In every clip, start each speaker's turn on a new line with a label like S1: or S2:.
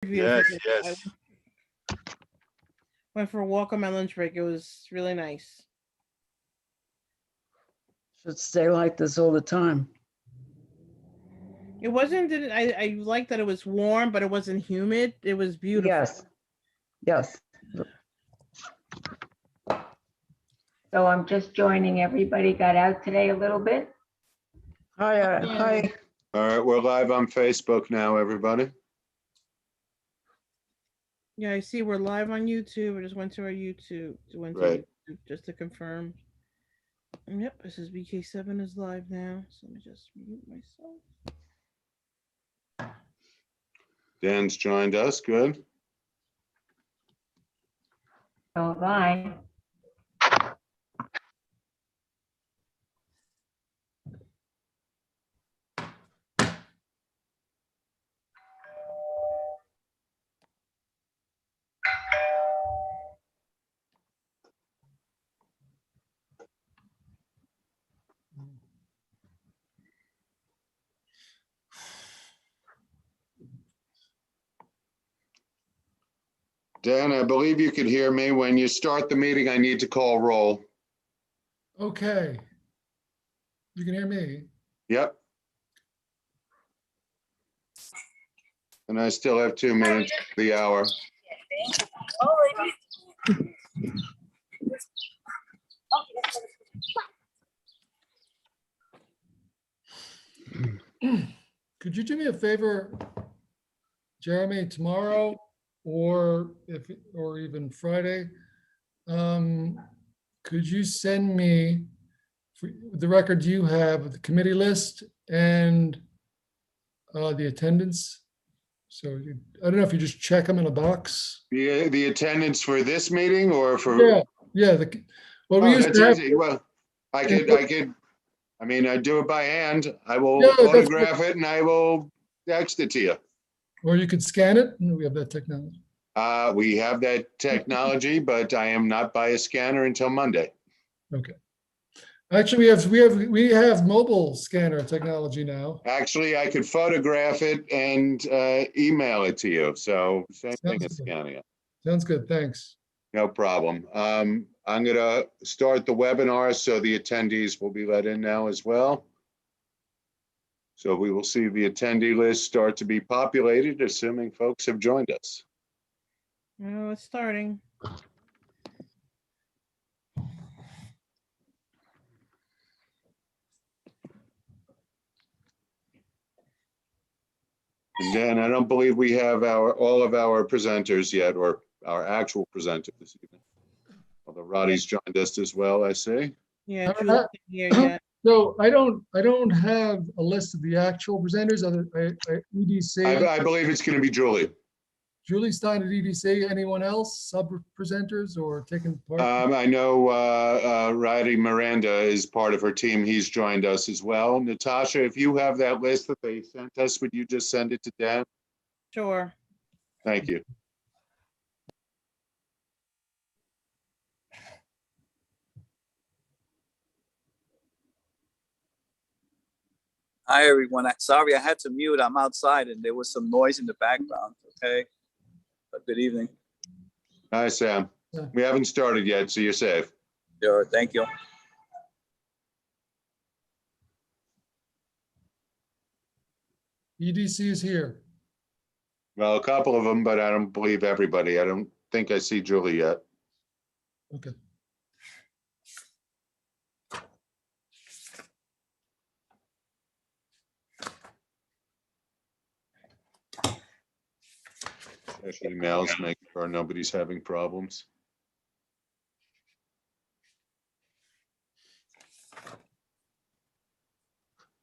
S1: Yes,
S2: I
S1: yes.
S2: went for a walk on my lunch break. It was really nice.
S3: Should stay like this all the time.
S2: It wasn't. I liked that it was warm, but it wasn't humid. It was beautiful.
S3: Yes, yes.
S4: So I'm just joining. Everybody got out today a little bit.
S3: Hi, hi.
S1: All right, we're live on Facebook now, everybody.
S2: Yeah, I see we're live on YouTube. I just went to our YouTube.
S1: Right.
S2: YouTube just to confirm. Yep, this is BK7 is live now. So let me just mute myself.
S1: Dan's joined us, good.
S4: So have I.
S1: Dan, I believe you could hear me. When you start the meeting, I need to call roll.
S5: Okay. You can hear me.
S1: Yep. And I still have 2 minutes to the hour.
S5: Could you do me a favor, Jeremy, tomorrow or even Friday? Could you send me for the record you have, the committee list and the attendance? So I don't know if you just check them in a box.
S1: The attendance for this meeting or for?
S5: Yeah. Well, we
S1: Oh,
S5: used
S1: that's
S5: to have.
S1: easy. Well, I do it by hand. I will
S5: Yeah, that's
S1: photograph it and I will text it to you.
S5: Or you could scan it. We have that technology.
S1: We have that technology, but I am not by a scanner until Monday.
S5: Okay. Actually, we have mobile scanner technology now.
S1: Actually, I could photograph it and email it to you. So same thing as scanning it.
S5: Sounds good. Thanks.
S1: No problem. I'm going to start the webinar, so the attendees will be let in now as well. So we will see the attendee list start to be populated, assuming folks have joined us.
S2: Oh, it's starting.
S1: And then I don't believe we have all of our presenters yet, or our actual presenter this evening. Although Roddy's joined us as well, I see.
S2: Yeah, Julie's here yet.
S5: So I don't have a list of the actual presenters. EDC.
S1: I believe it's going to be Julie.
S5: Julie Stein at EDC. Anyone else? Sub presenters or taking part?
S1: I know Roddy Miranda is part of her team. He's joined us as well. Natasha, if you have that list that they sent us, would you just send it to Dan?
S2: Sure.
S1: Thank you.
S6: Hi, everyone. Sorry, I had to mute. I'm outside and there was some noise in the background. Okay. But good evening.
S1: Hi, Sam. We haven't started yet, so you're safe.
S6: Sure. Thank you.
S5: EDC is here.
S1: Well, a couple of them, but I don't believe everybody. I don't think I see Julie yet.
S5: Okay.
S1: Check emails, make sure nobody's having problems.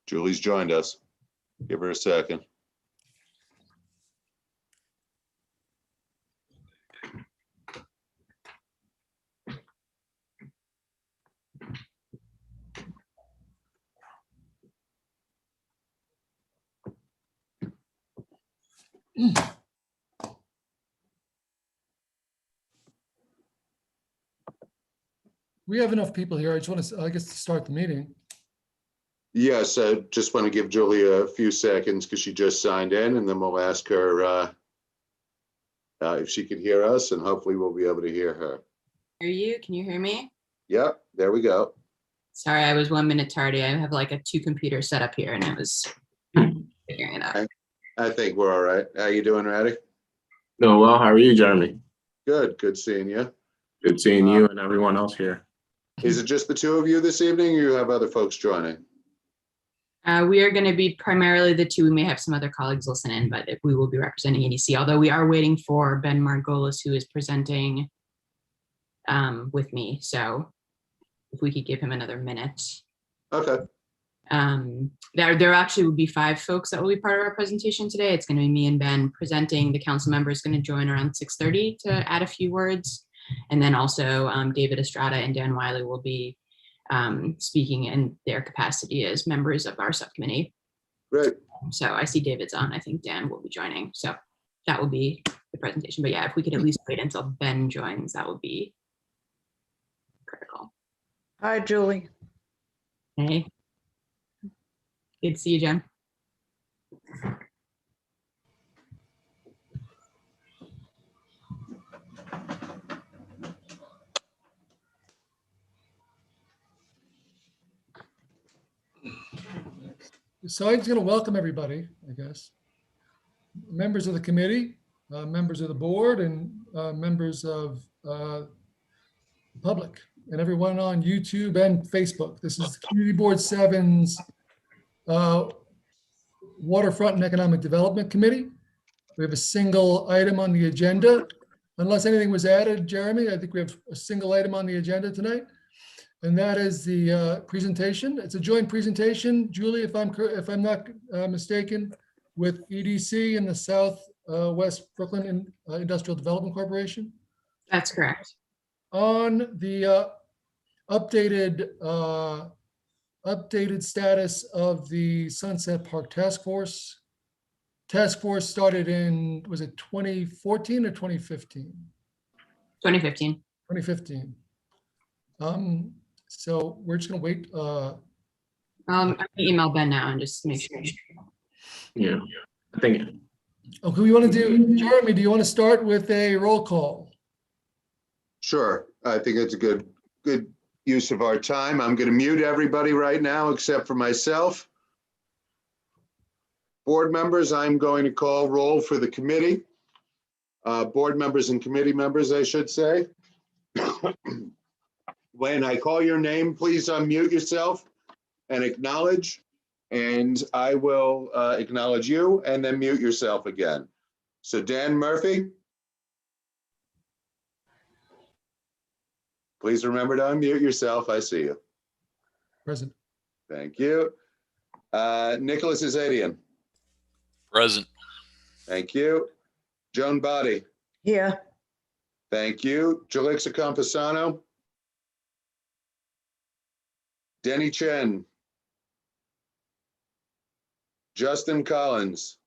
S1: Julie's joined us. Give her a second.
S5: We have enough people here. I just want to, I guess, to start the meeting.
S1: Yes, I just want to give Julie a few seconds because she just signed in, and then we'll ask her if she could hear us, and hopefully we'll be able to hear her.
S7: Hear you? Can you hear me?
S1: Yep, there we go.
S7: Sorry, I was 1 minute tardy. I have like a 2-computer setup here and I was figuring it out.
S1: I think we're all right. How you doing, Ratty?
S8: Doing well. How are you, Jeremy?
S1: Good seeing you.
S8: Good seeing you and everyone else here.
S1: Is it just the two of you this evening, or you have other folks joining?
S7: We are going to be primarily the two. We may have some other colleagues listen in, but we will be representing EDC, although we are waiting for Ben Margolis, who is presenting with me. So if we could give him another minute.
S1: Okay,
S7: There actually would be 5 folks that will be part of our presentation today. It's going to be me and Ben presenting. The council member is going to join around 6:30 to add a few words. And then also David Estrada and Dan Wiley will be speaking in their capacity as members of our subcommittee.
S1: great.
S7: So I see David's on. I think Dan will be joining. So that will be the presentation. But yeah, if we could at least wait until Ben joins, that would be critical.
S3: Hi, Julie.
S7: Hey. Good to see you, Jen.
S5: So I'm just going to welcome everybody, I guess. Members of the committee, members of the board, and members of the public, and everyone on YouTube and Facebook. This is Community Board 7's Waterfront and Economic Development Committee. We have a single item on the agenda. Unless anything was added, Jeremy, I think we have a single item on the agenda tonight. And that is the presentation. It's a joint presentation, Julie, if I'm not mistaken, with EDC and the Southwest Brooklyn Industrial Development Corporation
S7: That's correct.
S5: on the updated status of the Sunset Park Task Force. Task Force started in, was it 2014 or 2015?
S7: 2015.
S5: 2015. So we're just gonna wait.
S7: I'm gonna email Ben now and just make sure.
S8: Yeah, I think
S5: Okay, we want to do, Jeremy, do you want to start with a roll call?
S1: Sure, I think it's a good use of our time. I'm going to mute everybody right now except for myself. Board members, I'm going to call roll for the committee. Board members and committee members, I should say. When I call your name, please unmute yourself and acknowledge, and I will acknowledge you and then mute yourself again. So Dan Murphy, please remember to unmute yourself. I see you.
S5: Present.
S1: Thank you. Nicholas Azadian.
S9: Present.
S1: Thank you. Joan Body.
S3: Here.
S1: Thank you. Jalixa Campusano. Denny Chen. Justin Collins.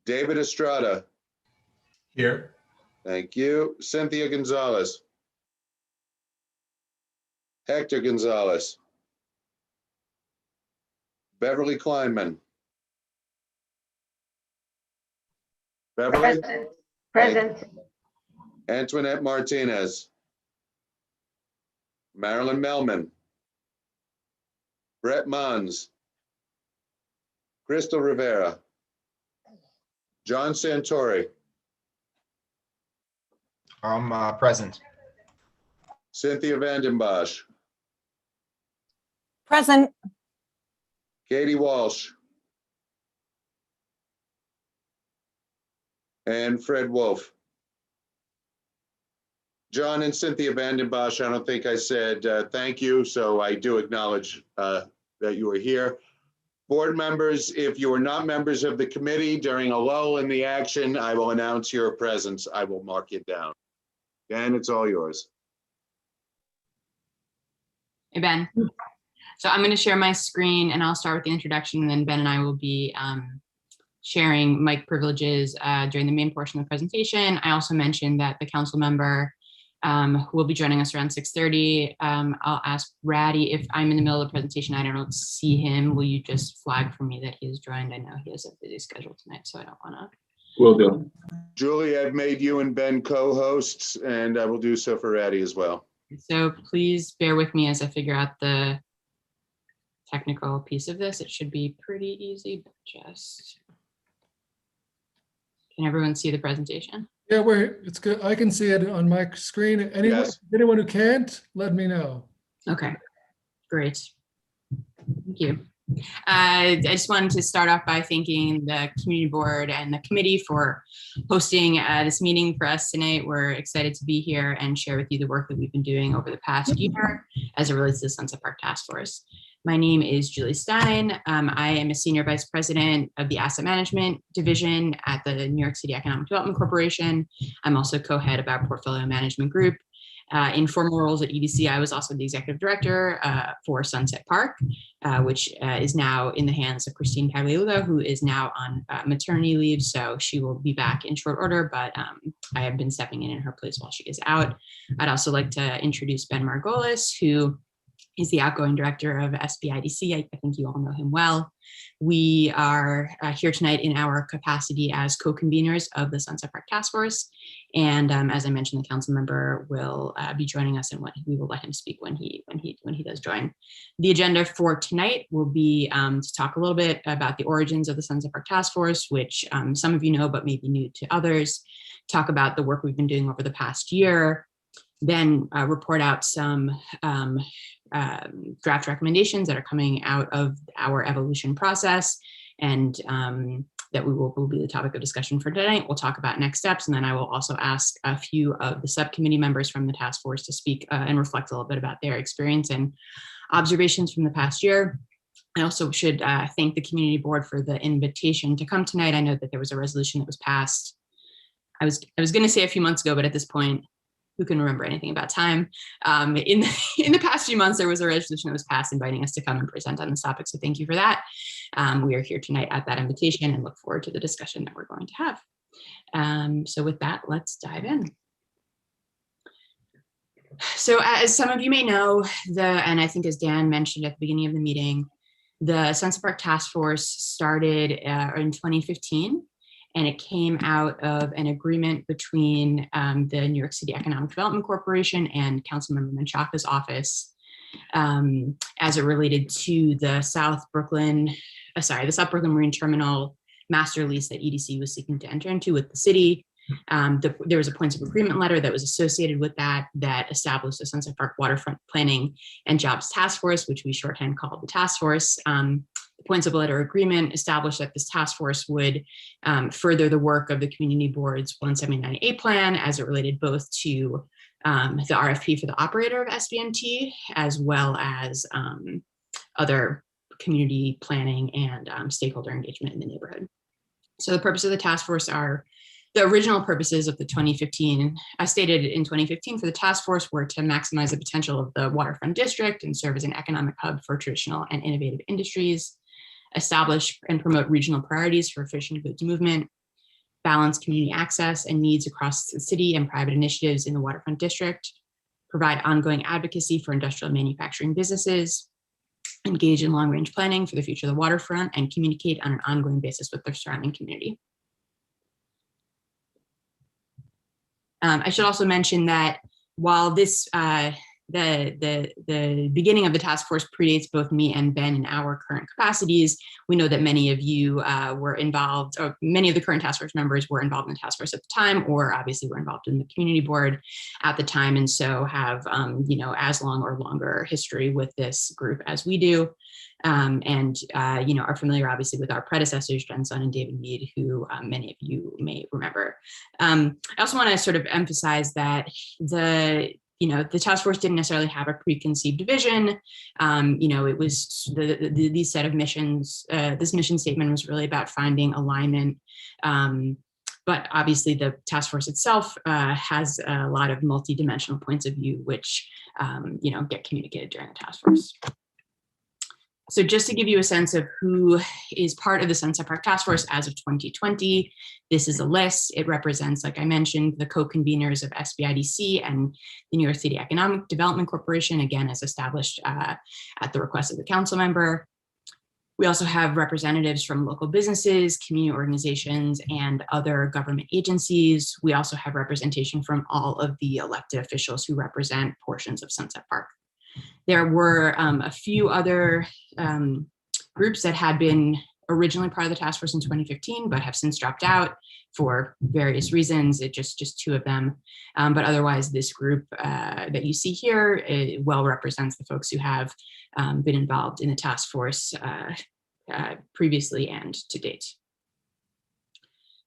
S1: David Estrada.
S9: Here.
S1: Thank you. Cynthia Gonzalez. Hector Gonzalez. Beverly Kleinman. Beverly.
S4: Present.
S1: Antoinette Martinez. Marilyn Melman. Brett Mons. Crystal Rivera. John Santori.
S9: I'm present.
S1: Cynthia Vandenbosch.
S10: Present.
S1: Katie Walsh. And Fred Wolf. John and Cynthia Vandenbosch, I don't think I said thank you, so I do acknowledge that you are here. Board members, if you are not members of the committee during a lull in the action, I will announce your presence. I will mark it down. Dan, it's all yours.
S7: Hey, Ben. So I'm going to share my screen and I'll start with the introduction, and then Ben and I will be sharing mic privileges during the main portion of the presentation. I also mentioned that the council member who will be joining us around 6:30. I'll ask Ratty if I'm in the middle of the presentation, I don't see him. Will you just flag for me that he has joined? I know he has a busy schedule tonight, so I don't want to.
S8: will do.
S1: Julie, I've made you and Ben co-hosts, and I will do so for Addie as well.
S7: So please bear with me as I figure out the technical piece of this. It should be pretty easy, but just. Can everyone see the presentation?
S5: Yeah, it's good. I can see it on my screen.
S1: Yes.
S5: Anyone who can't, let me know.
S7: Okay, great. Thank you. I just wanted to start off by thanking the community board and the committee for hosting this meeting for us tonight. We're excited to be here and share with you the work that we've been doing over the past year as it relates to the Sunset Park Task Force. My name is Julie Stein. I am a senior vice president of the asset management division at the New York City Economic Development Corporation. I'm also co-head of our portfolio management group. In former roles at EDC, I was also the executive director for Sunset Park, which is now in the hands of Christine Pagliulo, who is now on maternity leave. So she will be back in short order, but I have been stepping in her place while she is out. I'd also like to introduce Ben Margolis, who is the outgoing director of SBIDC. I think you all know him well. We are here tonight in our capacity as co-conveners of the Sunset Park Task Force. And as I mentioned, the council member will be joining us, and we will let him speak when he does join. The agenda for tonight will be to talk a little bit about the origins of the Sunset Park Task Force, which some of you know, but maybe new to others. Talk about the work we've been doing over the past year. Then report out some draft recommendations that are coming out of our evolution process, and that will be the topic of discussion for tonight. We'll talk about next steps, and then I will also ask a few of the subcommittee members from the task force to speak and reflect a little bit about their experience and observations from the past year. I also should thank the community board for the invitation to come tonight. I know that there was a resolution that was passed. I was going to say a few months ago, but at this point, who can remember anything about time? In the past few months, there was a resolution that was passed inviting us to come and present on this topic. So thank you for that. We are here tonight at that invitation and look forward to the discussion that we're going to have. So with that, let's dive in. So as some of you may know, and I think as Dan mentioned at the beginning of the meeting, the Sunset Park Task Force started in 2015. And it came out of an agreement between the New York City Economic Development Corporation and Councilmember Menchaca's office as it related to the South Brooklyn Marine Terminal master lease that EDC was seeking to enter into with the city. There was a points of agreement letter that was associated with that established the Sunset Park Waterfront Planning and Jobs Task Force, which we shorthand called the task force. The points of letter agreement established that this task force would further the work of the community board's 179A plan as it related both to the RFP for the operator of SBMT, as well as other community planning and stakeholder engagement in the neighborhood. So the purpose of the task force are the original purposes of the 2015, as stated in 2015 for the task force, were to maximize the potential of the waterfront district and serve as an economic hub for traditional and innovative industries, establish and promote regional priorities for efficient goods movement, balance community access and needs across the city and private initiatives in the waterfront district, provide ongoing advocacy for industrial and manufacturing businesses, engage in long-range planning for the future of the waterfront, and communicate on an ongoing basis with their surrounding community. I should also mention that while this the beginning of the task force predates both me and Ben in our current capacities, we know that many of you were involved, or many of the current task force members were involved in the task force at the time, or obviously were involved in the community board at the time, and so have as long or longer history with this group as we do. Are familiar obviously with our predecessors, Jen Sun and David Mead, who many of you may remember. I also want to sort of emphasize that the task force didn't necessarily have a preconceived vision. It was these set of missions. This mission statement was really about finding alignment. But obviously the task force itself has a lot of multidimensional points of view, which get communicated during the task force. So just to give you a sense of who is part of the Sunset Park Task Force as of 2020, this is a list. It represents, like I mentioned, the co-conveners of SBIDC and the New York City Economic Development Corporation, again, as established at the request of the council member. We also have representatives from local businesses, community organizations, and other government agencies. We also have representation from all of the elected officials who represent portions of Sunset Park. There were a few other groups that had been originally part of the task force in 2015, but have since dropped out for various reasons. It just two of them. But otherwise, this group that you see here well represents the folks who have been involved in the task force previously and to date.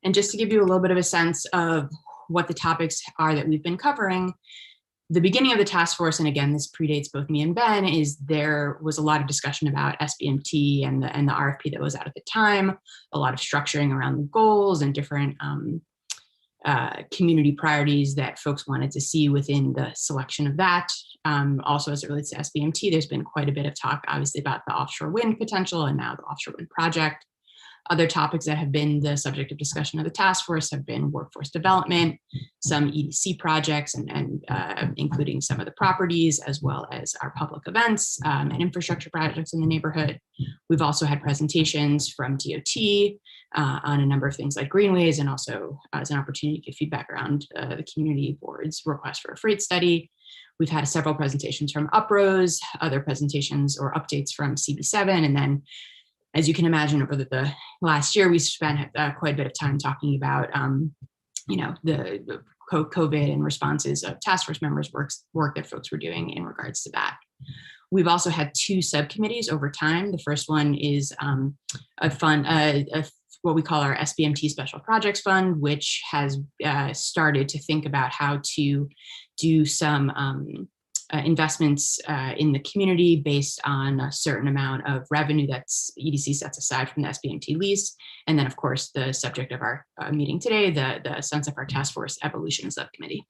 S7: And just to give you a little bit of a sense of what the topics are that we've been covering, the beginning of the task force, and again, this predates both me and Ben, is there was a lot of discussion about SBMT and the RFP that was out at the time, a lot of structuring around the goals and different community priorities that folks wanted to see within the selection of that. Also, as it relates to SBMT, there's been quite a bit of talk, obviously, about the offshore wind potential and now the offshore wind project. Other topics that have been the subject of discussion of the task force have been workforce development, some EDC projects, and including some of the properties, as well as our public events and infrastructure projects in the neighborhood. We've also had presentations from DOT on a number of things like greenways, and also as an opportunity to get feedback around the community board's request for a freight study. We've had several presentations from UPROS, other presentations or updates from CB7, and then, as you can imagine, over the last year, we spent quite a bit of time talking about, the COVID and responses of task force members' work that folks were doing in regards to that. We've also had two subcommittees over time. The first one is what we call our SBMT Special Projects Fund, which has started to think about how to do some investments in the community based on a certain amount of revenue that's EDC sets aside from the SBMT lease. And then, of course, the subject of our meeting today, the Sunset Park Task Force Evolution Subcommittee.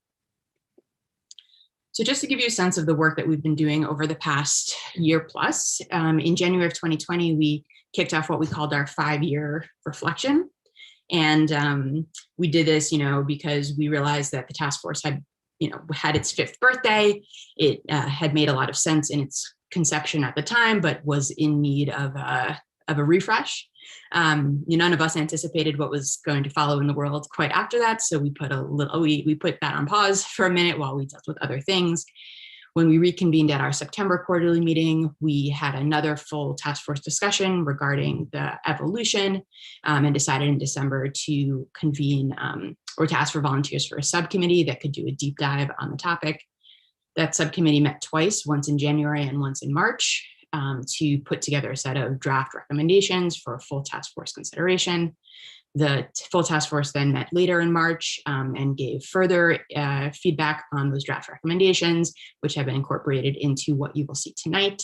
S7: So just to give you a sense of the work that we've been doing over the past year plus, in January of 2020, we kicked off what we called our 5-year reflection. And we did this, because we realized that the task force had its 5th birthday. It had made a lot of sense in its conception at the time, but was in need of a refresh. None of us anticipated what was going to follow in the world quite after that. So we put we put that on pause for a minute while we dealt with other things. When we reconvened at our September quarterly meeting, we had another full task force discussion regarding the evolution and decided in December to convene or to ask for volunteers for a subcommittee that could do a deep dive on the topic. That subcommittee met twice, once in January and once in March, to put together a set of draft recommendations for a full task force consideration. The full task force then met later in March and gave further feedback on those draft recommendations, which have been incorporated into what you will see tonight.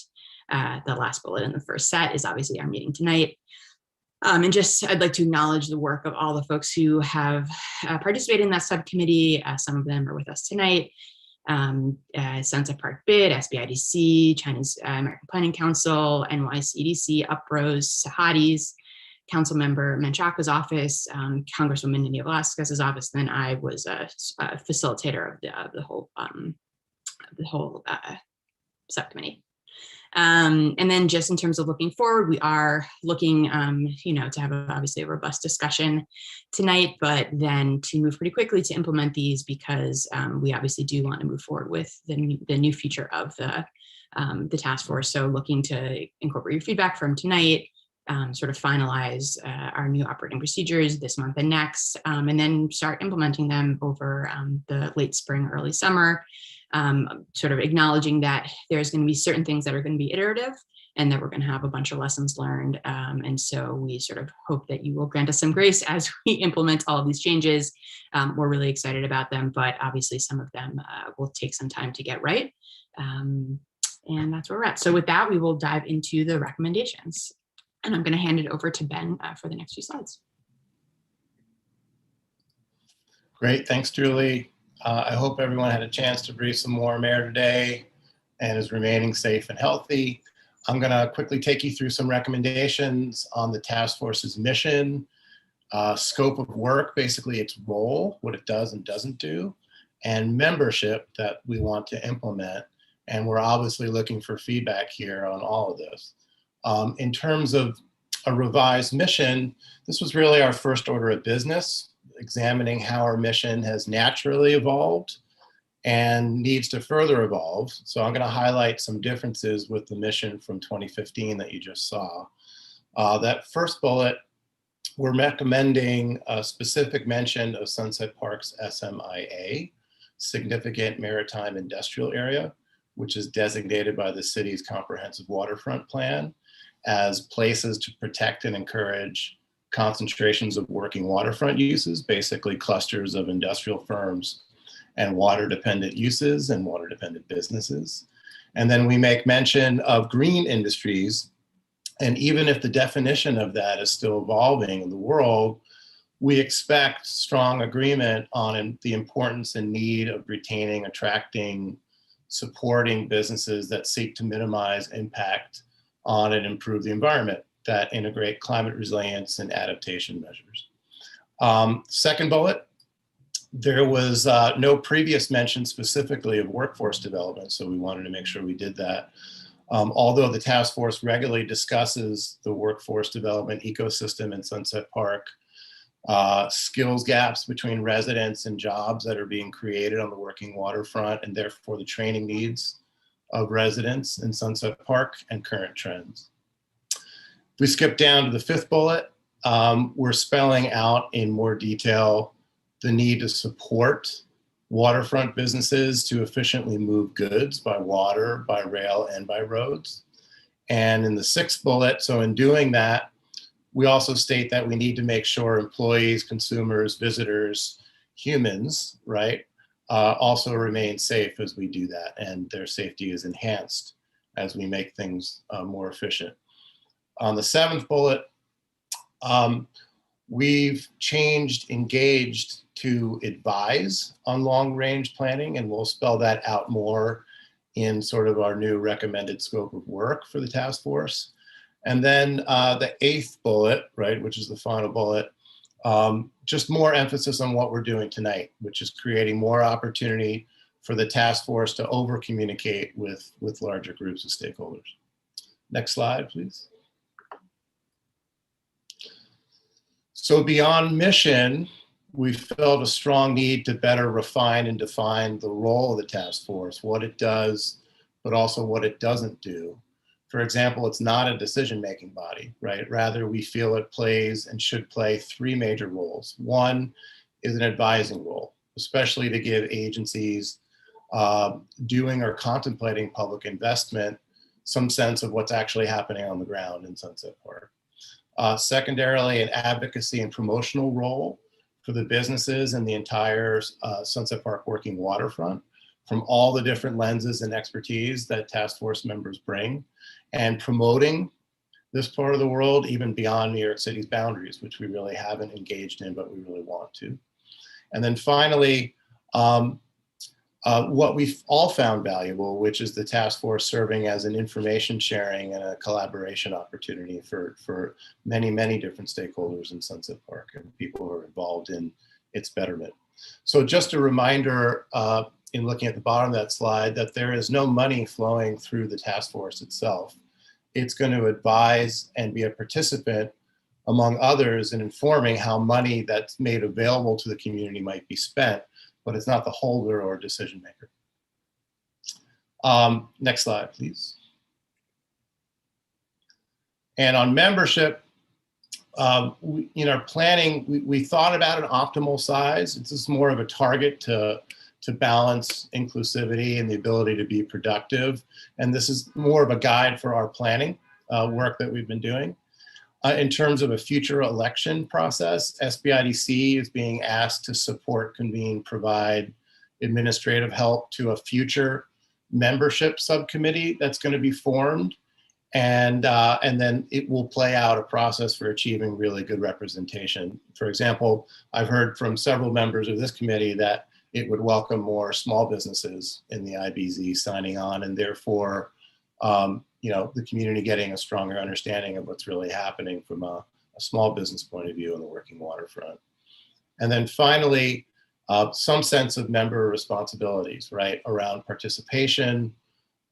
S7: The last bullet in the first set is obviously our meeting tonight. And just, I'd like to acknowledge the work of all the folks who have participated in that subcommittee. Some of them are with us tonight. Sunset Park BID, SBIDC, China's American Planning Council, NYCDC, UPROS, Sahadi's, Council Member Menchaca's office, Congresswoman Nina Velasquez's office. Then I was a facilitator of the whole subcommittee. And then just in terms of looking forward, we are looking, to have obviously a robust discussion tonight, but then to move pretty quickly to implement these, because we obviously do want to move forward with the new feature of the task force. So looking to incorporate your feedback from tonight, sort of finalize our new operating procedures this month and next, and then start implementing them over the late spring, early summer. Sort of acknowledging that there's going to be certain things that are going to be iterative and that we're going to have a bunch of lessons learned. And so we sort of hope that you will grant us some grace as we implement all of these changes. We're really excited about them, but obviously some of them will take some time to get right. And that's where we're at. So with that, we will dive into the recommendations. And I'm going to hand it over to Ben for the next few slides.
S10: Great, thanks, Julie. I hope everyone had a chance to breathe some warm air today and is remaining safe and healthy. I'm going to quickly take you through some recommendations on the task force's mission, scope of work, basically its role, what it does and doesn't do, and membership that we want to implement. And we're obviously looking for feedback here on all of this. In terms of a revised mission. This was really our first order of business, examining how our mission has naturally evolved and needs to further evolve. So I'm going to highlight some differences with the mission from 2015 that you just saw. That first bullet, we're recommending a specific mention of Sunset Park's SMIA, Significant Maritime Industrial Area, which is designated by the city's comprehensive waterfront plan as places to protect and encourage concentrations of working waterfront uses, basically clusters of industrial firms and water-dependent uses and water-dependent businesses. And then we make mention of green industries. And even if the definition of that is still evolving in the world, we expect strong agreement on the importance and need of retaining, attracting, supporting businesses that seek to minimize impact on and improve the environment, that integrate climate resilience and adaptation measures. Second bullet, there was no previous mention specifically of workforce development, so we wanted to make sure we did that. Although the task force regularly discusses the workforce development ecosystem in Sunset Park, skills gaps between residents and jobs that are being created on the working waterfront, and therefore the training needs of residents in Sunset Park and current trends. If we skip down to the fifth bullet, we're spelling out in more detail the need to support waterfront businesses to efficiently move goods by water, by rail, and by roads. And in the sixth bullet, so in doing that, we also state that we need to make sure employees, consumers, visitors, humans, right, also remain safe as we do that, and their safety is enhanced as we make things more efficient. On the seventh bullet, we've changed engaged to advise on long-range planning, and we'll spell that out more in sort of our new recommended scope of work for the task force. And then the eighth bullet, right, which is the final bullet, just more emphasis on what we're doing tonight, which is creating more opportunity for the task force to over-communicate with larger groups of stakeholders. Next slide, please. So beyond mission, we felt a strong need to better refine and define the role of the task force, what it does, but also what it doesn't do. For example, it's not a decision-making body, right? Rather, we feel it plays and should play three major roles. One is an advising role, especially to give agencies doing or contemplating public investment some sense of what's actually happening on the ground in Sunset Park. Secondarily, an advocacy and promotional role for the businesses and the entire Sunset Park working waterfront from all the different lenses and expertise that task force members bring, and promoting this part of the world even beyond New York City's boundaries, which we really haven't engaged in, but we really want to. And then finally, what we've all found valuable, which is the task force serving as an information sharing and a collaboration opportunity for many, many different stakeholders in Sunset Park and people who are involved in its betterment. So just a reminder in looking at the bottom of that slide that there is no money flowing through the task force itself. It's going to advise and be a participant among others in informing how money that's made available to the community might be spent, but it's not the holder or decision maker. Next slide, please. And on membership, in our planning, we thought about an optimal size. This is more of a target to balance inclusivity and the ability to be productive. And this is more of a guide for our planning work that we've been doing. In terms of a future election process, SBIDC is being asked to support, convene, provide administrative help to a future membership subcommittee that's going to be formed. And then it will play out a process for achieving really good representation. For example, I've heard from several members of this committee that it would welcome more small businesses in the IBZ signing on, and therefore, the community getting a stronger understanding of what's really happening from a small business point of view in the working waterfront. And then finally, some sense of member responsibilities, right, around participation,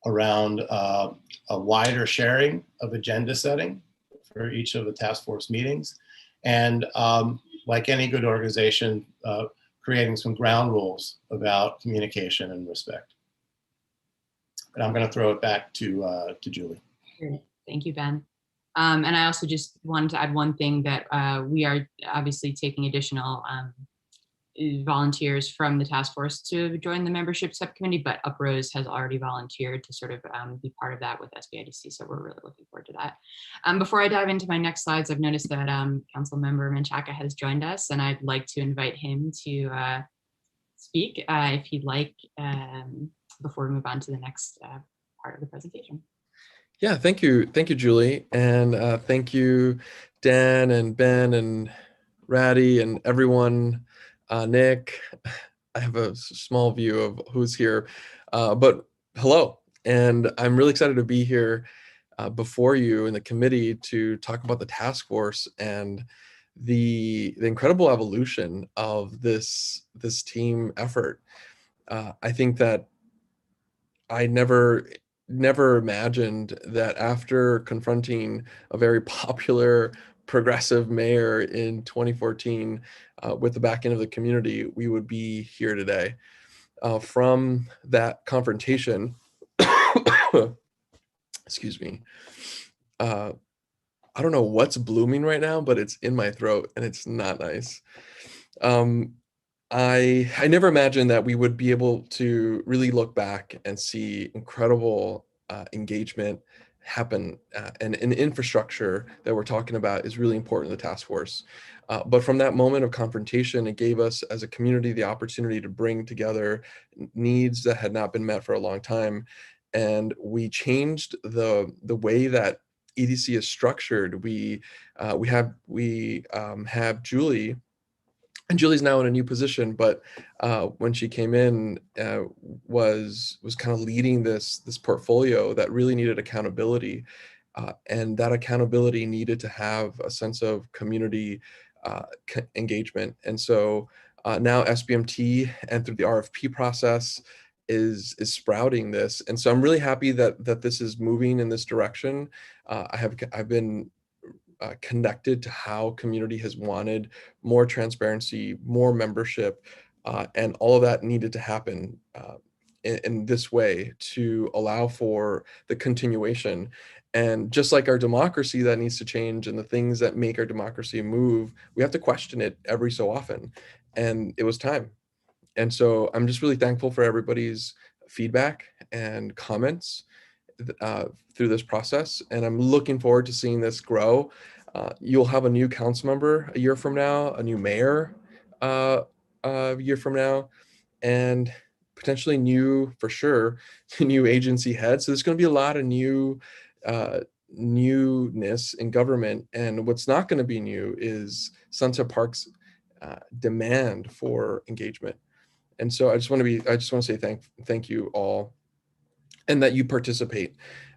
S10: around a wider sharing of agenda setting for each of the task force meetings. And like any good organization, creating some ground rules about communication and respect. And I'm going to throw it back to Julie.
S7: Great. Thank you, Ben. And I also just wanted to add one thing that we are obviously taking additional volunteers from the task force to join the membership subcommittee, but Uprose has already volunteered to sort of be part of that with SBIDC. So we're really looking forward to that. Before I dive into my next slides, I've noticed that Council Member Menchaca has joined us, and I'd like to invite him to speak if he'd like before we move on to the next part of the presentation.
S11: Yeah, thank you, Julie, and thank you, Dan and Ben and Ratty and everyone. Nick, I have a small view of who's here, but hello, and I'm really excited to be here before you in the committee to talk about the task force and the incredible evolution of this team effort. I think that I never imagined that after confronting a very popular progressive mayor in 2014 with the back end of the community, we would be here today. From that confrontation, excuse me, I don't know what's blooming right now, but it's in my throat and it's not nice. I never imagined that we would be able to really look back and see incredible engagement happen, and an infrastructure that we're talking about is really important to the task force. But from that moment of confrontation, it gave us as a community the opportunity to bring together needs that had not been met for a long time. And we changed the way that EDC is structured. We have Julie. And Julie's now in a new position, but when she came in, was kind of leading this portfolio that really needed accountability, and that accountability needed to have a sense of community engagement. And so now SBMT and through the RFP process is sprouting this. And so I'm really happy that this is moving in this direction. I've been connected to how community has wanted more transparency, more membership, and all of that needed to happen in this way to allow for the continuation. And just like our democracy that needs to change and the things that make our democracy move, we have to question it every so often. And it was time. And so I'm just really thankful for everybody's feedback and comments through this process, and I'm looking forward to seeing this grow. You'll have a new council member a year from now, a new mayor a year from now, and potentially new, for sure, new agency heads. So there's going to be a lot of newness in government, and what's not going to be new is Sunset Park's demand for engagement. And so I just want to say thank you all, and that you participate,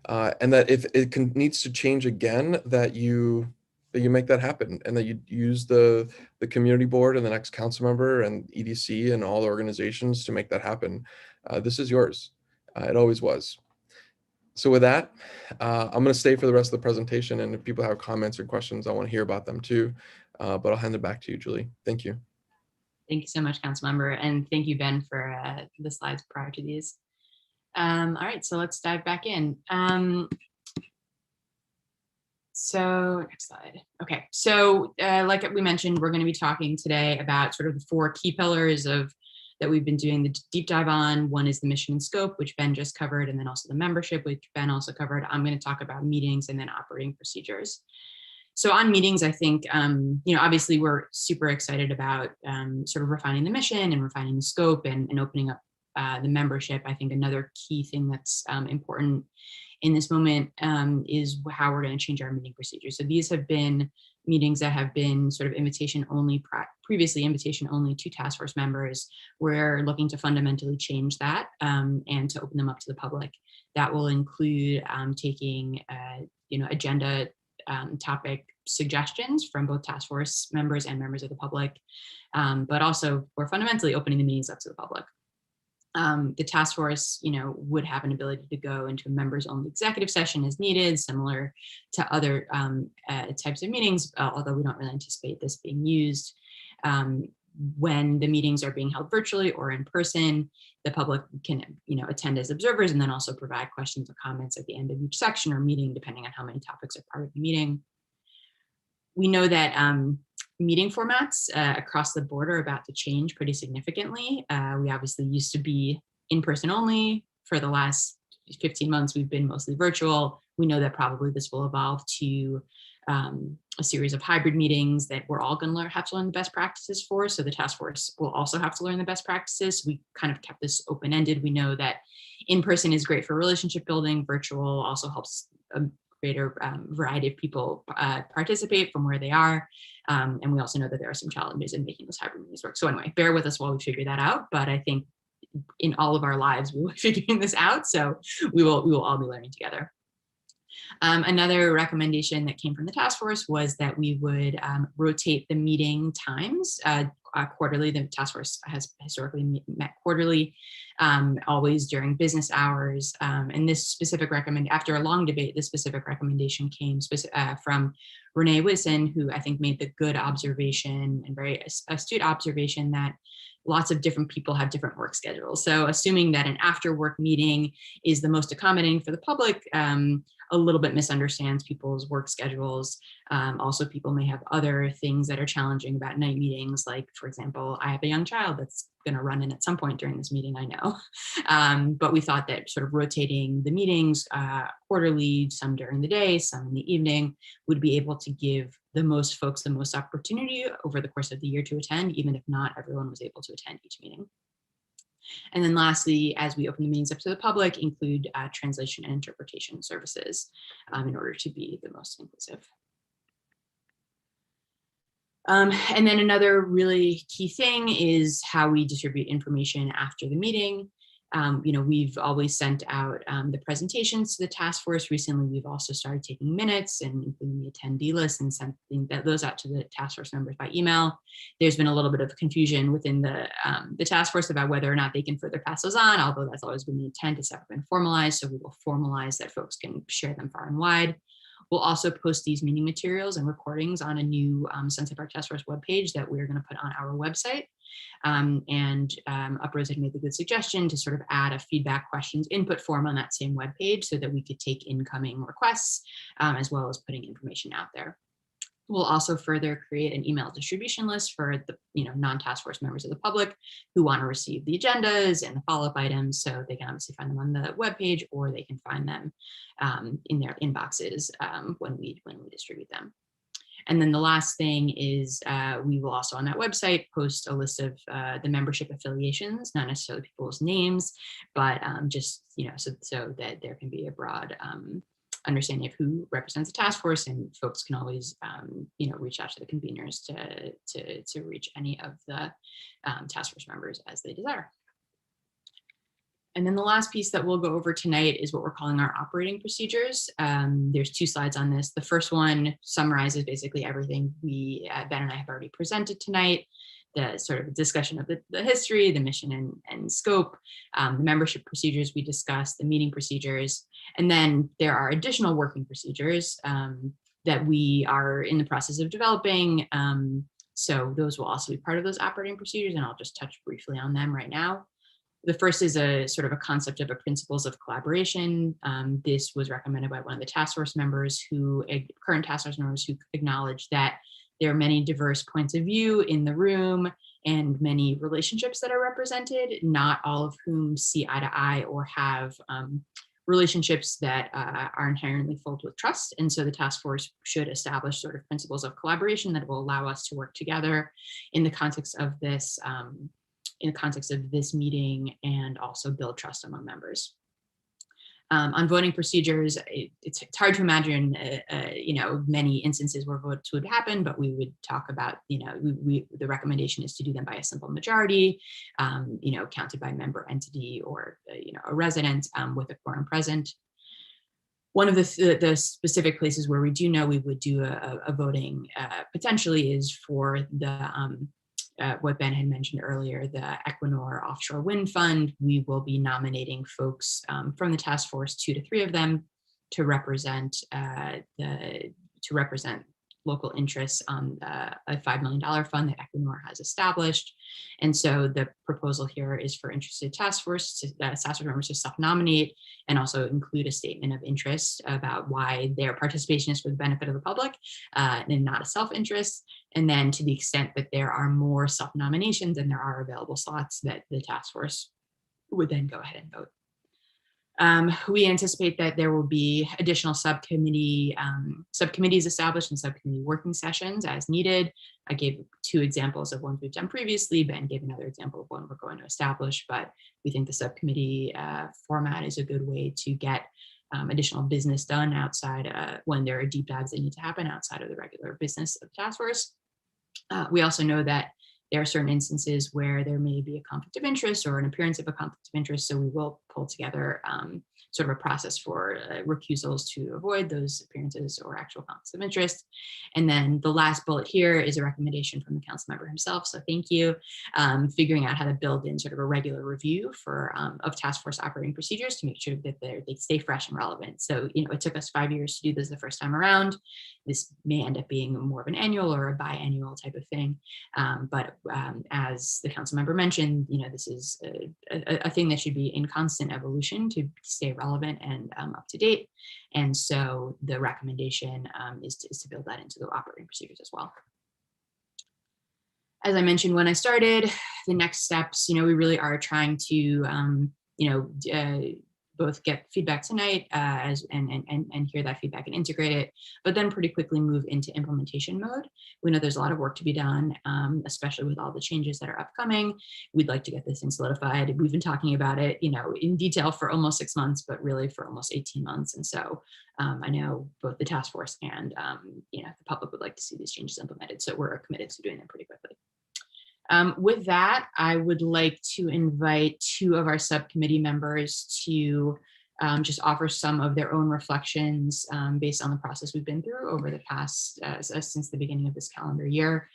S11: and that if it needs to change again, that you make that happen, and that you use the community board and the next council member and EDC and all the organizations to make that happen. This is yours. It always was. So with that, I'm going to stay for the rest of the presentation, and if people have comments or questions, I want to hear about them too. But I'll hand it back to you, Julie. Thank you.
S7: Thank you so much, Councilmember, and thank you, Ben, for the slides prior to these. All right, so let's dive back in. So next slide. Okay, so like we mentioned, we're going to be talking today about sort of the 4 key pillars that we've been doing the deep dive on. One is the mission and scope, which Ben just covered, and then also the membership, which Ben also covered. I'm going to talk about meetings and then operating procedures. So on meetings, I think, obviously we're super excited about sort of refining the mission and refining the scope and opening up the membership. I think another key thing that's important in this moment is how we're going to change our meeting procedures. So these have been meetings that have been sort of invitation only, previously invitation only to task force members. We're looking to fundamentally change that and to open them up to the public. That will include taking agenda topic suggestions from both task force members and members of the public, but also we're fundamentally opening the meetings up to the public. The task force, would have an ability to go into a members-only executive session as needed, similar to other types of meetings, although we don't really anticipate this being used. When the meetings are being held virtually or in person, the public can, attend as observers and then also provide questions or comments at the end of each section or meeting, depending on how many topics are part of the meeting. We know that meeting formats across the board are about to change pretty significantly. We obviously used to be in person only. For the last 15 months, we've been mostly virtual. We know that probably this will evolve to a series of hybrid meetings that we're all going to have to learn the best practices for. So the task force will also have to learn the best practices. We kind of kept this open-ended. We know that in-person is great for relationship building. Virtual also helps a greater variety of people participate from where they are. And we also know that there are some challenges in making those hybrid meetings work. So anyway, bear with us while we figure that out. But I think in all of our lives, we will be figuring this out. So we will all be learning together. Another recommendation that came from the task force was that we would rotate the meeting times quarterly. The task force has historically met quarterly, always during business hours. And this specific after a long debate, this specific recommendation came from Renee Wilson, who I think made the good observation and very astute observation that lots of different people have different work schedules. So assuming that an after work meeting is the most accommodating for the public, a little bit misunderstands people's work schedules. Also, people may have other things that are challenging about night meetings. Like, for example, I have a young child that's going to run in at some point during this meeting, I know. But we thought that sort of rotating the meetings quarterly, some during the day, some in the evening, would be able to give the most folks the most opportunity over the course of the year to attend, even if not everyone was able to attend each meeting. And then lastly, as we open the meetings up to the public, include translation and interpretation services in order to be the most inclusive. And then another really key thing is how we distribute information after the meeting. We've always sent out the presentations to the task force. Recently, we've also started taking minutes and including the attendee list and sending those out to the task force members by email. There's been a little bit of confusion within the task force about whether or not they can further pass those on, although that's always been the intent. It's never been formalized, so we will formalize that folks can share them far and wide. We'll also post these meeting materials and recordings on a new Sunset Park Task Force webpage that we're going to put on our website. Uprose had made the good suggestion to sort of add a feedback questions input form on that same webpage so that we could take incoming requests as well as putting information out there. We'll also further create an email distribution list for the non-task force members of the public who want to receive the agendas and the follow-up items. So they can obviously find them on the webpage, or they can find them in their inboxes when we distribute them. And then the last thing is we will also on that website post a list of the membership affiliations, not necessarily people's names, but just so that there can be a broad understanding of who represents the task force, and folks can always reach out to the conveners to reach any of the task force members as they desire. And then the last piece that we'll go over tonight is what we're calling our operating procedures. There's 2 slides on this. The first one summarizes basically everything Ben and I have already presented tonight. The sort of discussion of the history, the mission and scope, the membership procedures we discussed, the meeting procedures, and then there are additional working procedures that we are in the process of developing. So those will also be part of those operating procedures, and I'll just touch briefly on them right now. The first is a sort of a concept of a principles of collaboration. This was recommended by one of the task force members current task force members who acknowledged that there are many diverse points of view in the room and many relationships that are represented, not all of whom see eye to eye or have relationships that are inherently filled with trust. And so the task force should establish sort of principles of collaboration that will allow us to work together in the context of this meeting and also build trust among members. On voting procedures, it's hard to imagine, many instances where votes would happen, but we would talk about, the recommendation is to do them by a simple majority, counted by member entity or, a resident with a quorum present. One of the specific places where we do know we would do a voting potentially is for the what Ben had mentioned earlier, the Equinor Offshore Wind Fund, we will be nominating folks from the task force, 2 to 3 of them, to represent local interests on a $5 million fund that Equinor has established. And so the proposal here is for interested task force members to self-nominate and also include a statement of interest about why their participation is for the benefit of the public and not a self-interest. And then to the extent that there are more self-nominations and there are available slots, that the task force would then go ahead and vote. We anticipate that there will be additional subcommittees established and subcommittee working sessions as needed. I gave 2 examples of ones we've done previously. Ben gave another example of one we're going to establish, but we think the subcommittee format is a good way to get additional business done outside when there are deep dives that need to happen outside of the regular business of the task force. We also know that there are certain instances where there may be a conflict of interest or an appearance of a conflict of interest, so we will pull together sort of a process for recusals to avoid those appearances or actual conflicts of interest. And then the last bullet here is a recommendation from the council member himself, so thank you. Figuring out how to build in sort of a regular review of task force operating procedures to make sure that they stay fresh and relevant. So, it took us 5 years to do this the first time around. This may end up being more of an annual or a biannual type of thing. But as the council member mentioned, this is a thing that should be in constant evolution to stay relevant and up to date. And so the recommendation is to build that into the operating procedures as well. As I mentioned when I started, the next steps, we really are trying to, both get feedback tonight and hear that feedback and integrate it, but then pretty quickly move into implementation mode. We know there's a lot of work to be done, especially with all the changes that are upcoming. We'd like to get this thing solidified. We've been talking about it, in detail for almost 6 months, but really for almost 18 months. And so I know both the task force and the public would like to see these changes implemented. So we're committed to doing them pretty quickly. With that, I would like to invite 2 of our subcommittee members to just offer some of their own reflections based on the process we've been through over the past, since the beginning of this calendar year.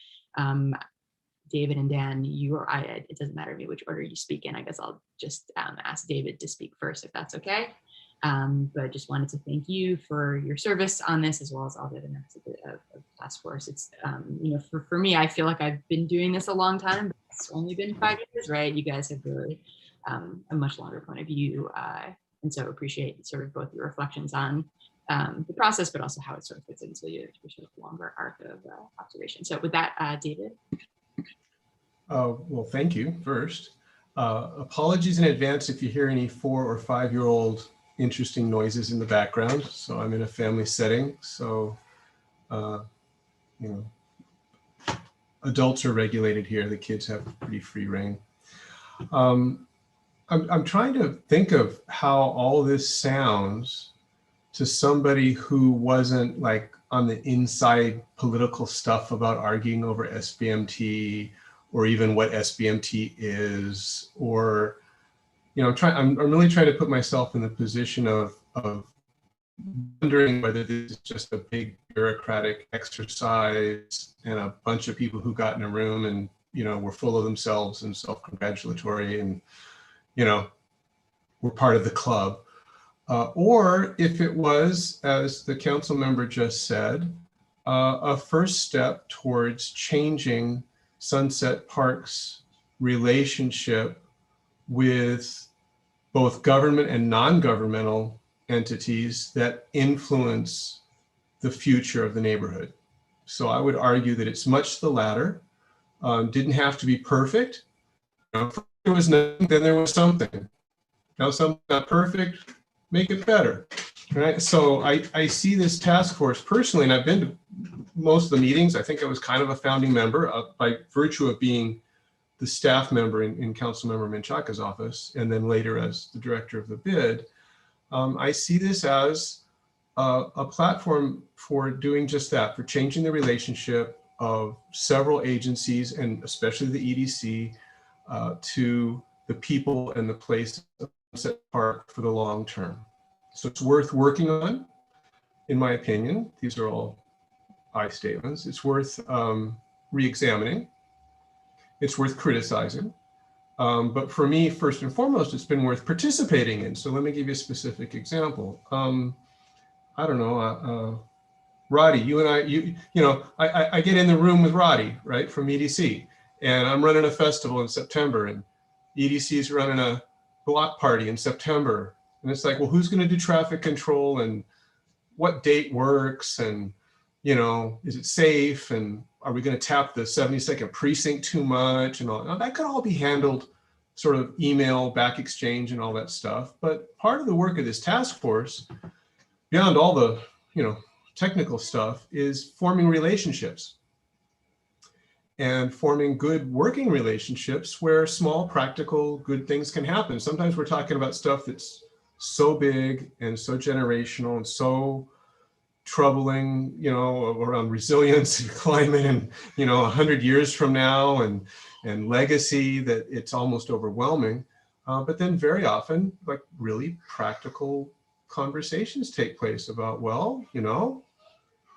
S7: David and Dan, it doesn't matter to me which order you speak in. I guess I'll just ask David to speak first, if that's okay. But I just wanted to thank you for your service on this, as well as all the other members of the task force. It's, for me, I feel like I've been doing this a long time, but it's only been 5 years, right? You guys have really a much longer point of view. And so appreciate sort of both your reflections on the process, but also how it sort of fits into your sort of longer arc of observation. So with that, David.
S10: Well, thank you first. Apologies in advance if you hear any 4 or 5-year-old interesting noises in the background. So I'm in a family setting. So, adults are regulated here. The kids have pretty free reign. I'm trying to think of how all this sounds to somebody who wasn't like on the inside political stuff about arguing over SBMT or even what SBMT is, or I'm really trying to put myself in the position of wondering whether this is just a big bureaucratic exercise and a bunch of people who got in a room and, were full of themselves and self-congratulatory and, were part of the club. Or if it was, as the council member just said, a first step towards changing Sunset Park's relationship with both government and non-governmental entities that influence the future of the neighborhood. So I would argue that it's much the latter. Didn't have to be perfect. If there was nothing, then there was something. Now something not perfect, make it better, right? So I see this task force personally, and I've been to most of the meetings. I think I was kind of a founding member by virtue of being the staff member in Councilmember Menchaca's office, and then later as the director of the bid. I see this as a platform for doing just that, for changing the relationship of several agencies, and especially the EDC, to the people and the place of Sunset Park for the long term. So it's worth working on, in my opinion. These are all I statements. It's worth re-examining.
S12: it's worth criticizing. But for me, first and foremost, it's been worth participating in. So let me give you a specific example. I don't know, Roddy, you and I, I get in the room with Roddy, right, from EDC, and I'm running a festival in September, and EDC is running a block party in September. And it's like, well, who's going to do traffic control, and what date works, and, is it safe, and are we going to tap the 72nd precinct too much, and all now, that could all be handled sort of email back exchange and all that stuff. But part of the work of this task force, beyond all the, technical stuff, is forming relationships and forming good working relationships where small, practical, good things can happen. Sometimes we're talking about stuff that's so big and so generational and so troubling, around resilience and climate and, 100 years from now and legacy, that it's almost overwhelming. But then very often, like, really practical conversations take place about, well,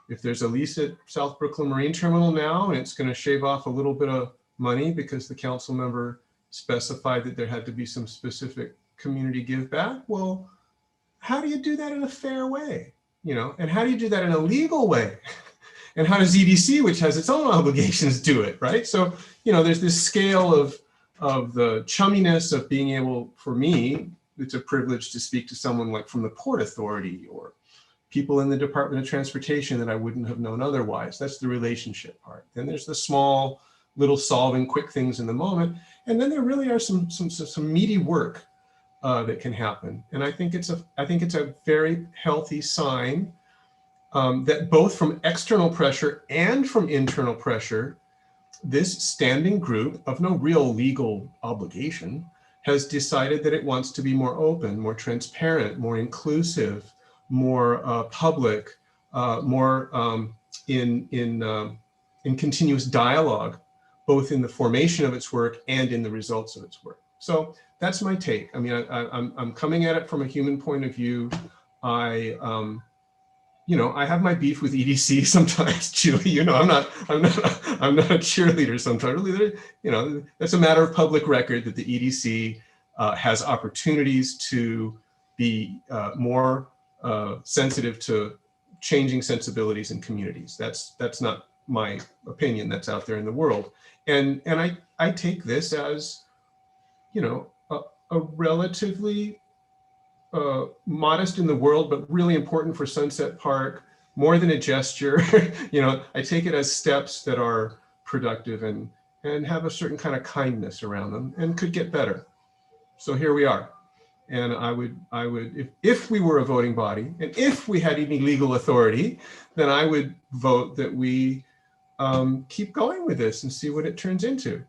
S12: if there's a lease at South Brooklyn Marine Terminal now, and it's going to shave off a little bit of money because the council member specified that there had to be some specific community give back. Well, how do you do that in a fair way? And how do you do that in a legal way? And how does EDC, which has its own obligations, do it, right? So, there's this scale of the chumminess of being able, for me, it's a privilege to speak to someone like from the Port Authority or people in the Department of Transportation that I wouldn't have known otherwise. That's the relationship part. Then there's the small, little solving quick things in the moment. And then there really are some meaty work that can happen. And I think it's a very healthy sign that both from external pressure and from internal pressure, this standing group of no real legal obligation has decided that it wants to be more open, more transparent, more inclusive, more public, more in continuous dialogue, both in the formation of its work and in the results of its work. So that's my take. I mean, I'm coming at it from a human point of view. I have my beef with EDC sometimes, Julie. I'm not a cheerleader sometimes. Really, that's a matter of public record that the EDC has opportunities to be more sensitive to changing sensibilities in communities. That's not my opinion. That's out there in the world, and I take this as, a relatively modest in the world, but really important for Sunset Park, more than a gesture. I take it as steps that are productive and have a certain kind of kindness around them and could get better. So here we are. And I would, if we were a voting body and if we had any legal authority, then I would vote that we keep going with this and see what it turns into.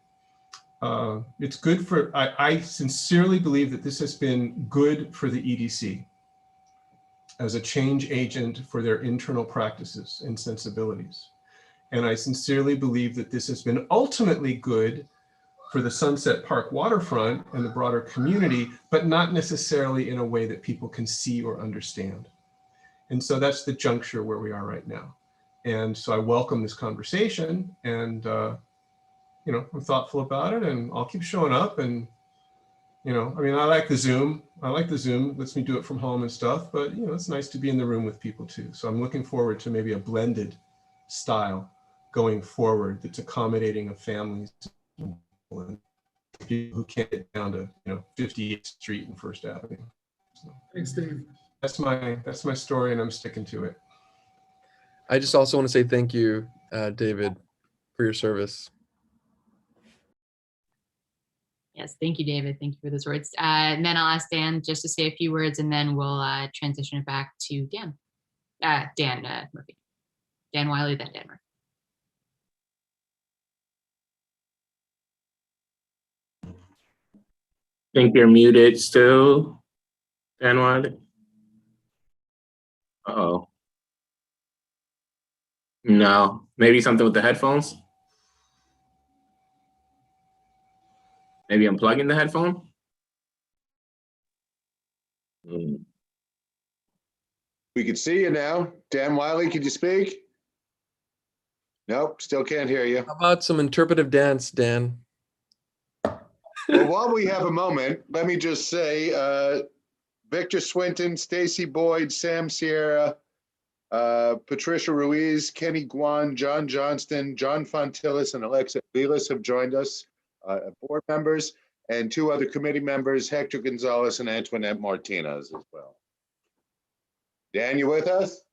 S12: It's good for, I sincerely believe that this has been good for the EDC as a change agent for their internal practices and sensibilities. And I sincerely believe that this has been ultimately good for the Sunset Park waterfront and the broader community, but not necessarily in a way that people can see or understand. And so that's the juncture where we are right now. And so I welcome this conversation, and I'm thoughtful about it, and I'll keep showing up. And, I like the Zoom. It lets me do it from home and stuff, but, it's nice to be in the room with people too. So I'm looking forward to maybe a blended style going forward that's accommodating of families and people who can't get down to, 58th Street and First Avenue. So
S5: Thanks, Dave.
S12: that's my story, and I'm sticking to it.
S11: I just also want to say thank you, David, for your service.
S7: Yes, thank you, David. Thank you for those words. And then I'll ask Dan just to say a few words, and then we'll transition it back to Dan. Dan Murphy. Dan Wiley, then Dan Murphy.
S8: Think you're muted still, Dan Wiley. Uh-oh. No, maybe something with the headphones. Maybe unplugging the headphone.
S1: We can see you now. Dan Wiley, could you speak? Nope, still can't hear you.
S11: How about some interpretive dance, Dan?
S1: Well, while we have a moment, let me just say, Victor Swinton, Stacy Boyd, Sam Sierra, Patricia Ruiz, Kenny Guan, John Johnston, John Fontillis, and Alexa Vilas have joined us, board members, and 2 other committee members, Hector Gonzalez and Antoinette Martinez as well. Dan, you with us?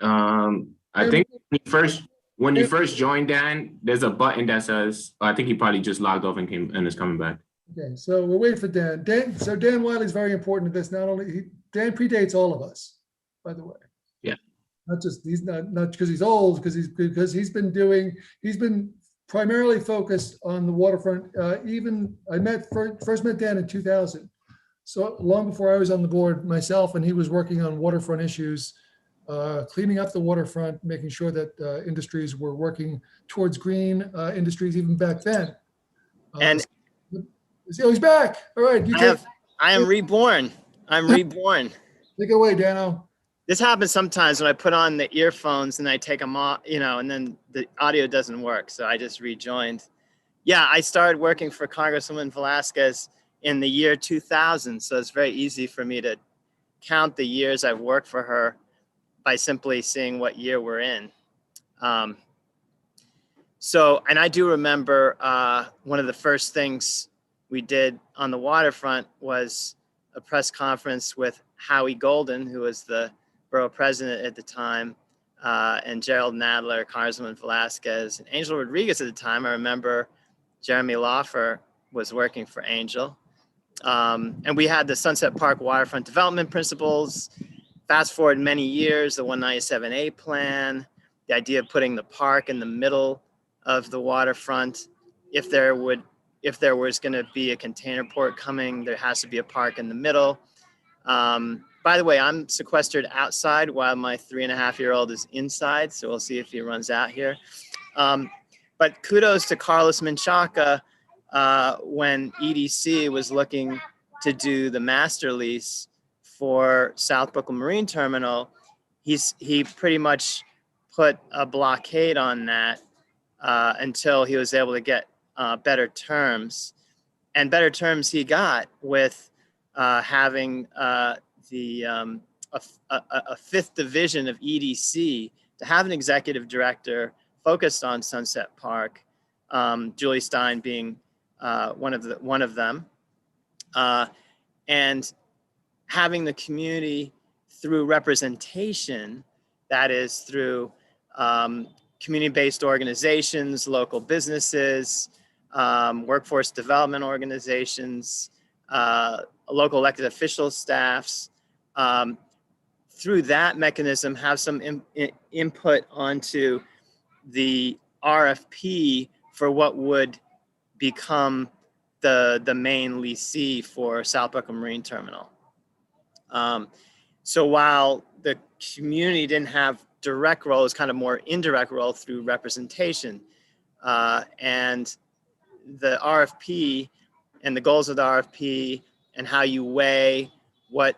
S8: I think when you first joined, Dan, there's a button that says, I think he probably just logged off and came and is coming back.
S5: Okay, so we're waiting for Dan. So Dan Wiley is very important to this. Not only, Dan predates all of us, by the way.
S8: Yeah.
S5: Not just, he's not because he's old, because he's been primarily focused on the waterfront. Even I first met Dan in 2000. So long before I was on the board myself, and he was working on waterfront issues, cleaning up the waterfront, making sure that industries were working towards green industries even back then.
S13: And
S5: he's back. All right.
S13: I am reborn. I'm reborn.
S5: Take it away, Dano.
S13: This happens sometimes when I put on the earphones and I take them off, and then the audio doesn't work. So I just rejoined. Yeah, I started working for Congresswoman Velasquez in the year 2000. So it's very easy for me to count the years I've worked for her by simply seeing what year we're in. And I do remember one of the first things we did on the waterfront was a press conference with Howie Golden, who was the borough president at the time, and Gerald Nadler, Congresswoman Velasquez, and Angel Rodriguez at the time. I remember Jeremy Lawfer was working for Angel. And we had the Sunset Park Waterfront Development Principles. Fast forward many years, the 197A plan, the idea of putting the park in the middle of the waterfront. If there was going to be a container port coming, there has to be a park in the middle. By the way, I'm sequestered outside while my 3.5-year-old is inside, so we'll see if he runs out here. But kudos to Carlos Menchaca when EDC was looking to do the master lease for South Brooklyn Marine Terminal. He pretty much put a blockade on that until he was able to get better terms. And better terms he got with having a 5th division of EDC to have an executive director focused on Sunset Park, Julie Stein being one of them, and having the community through representation, that is through community-based organizations, local businesses, workforce development organizations, local elected official staffs, through that mechanism have some input onto the RFP for what would become the main leasee for South Brooklyn Marine Terminal. So while the community didn't have direct role, it's kind of more indirect role through representation. And the RFP and the goals of the RFP and how you weigh what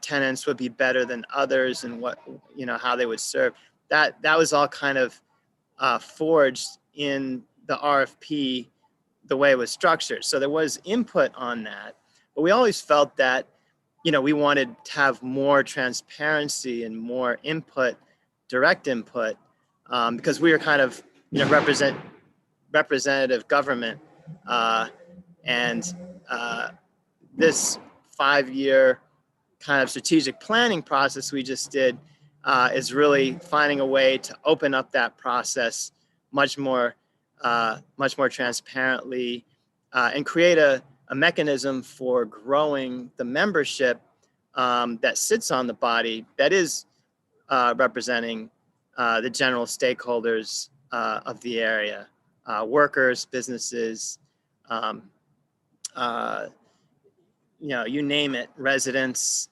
S13: tenants would be better than others and how they would serve, that was all kind of forged in the RFP the way it was structured. So there was input on that, but we always felt that we wanted to have more transparency and more input, direct input, because we were kind of representative government, and this 5-year kind of strategic planning process we just did is really finding a way to open up that process much more transparently, and create a mechanism for growing the membership that sits on the body that is representing the general stakeholders of the area, workers, businesses, you name it, residents,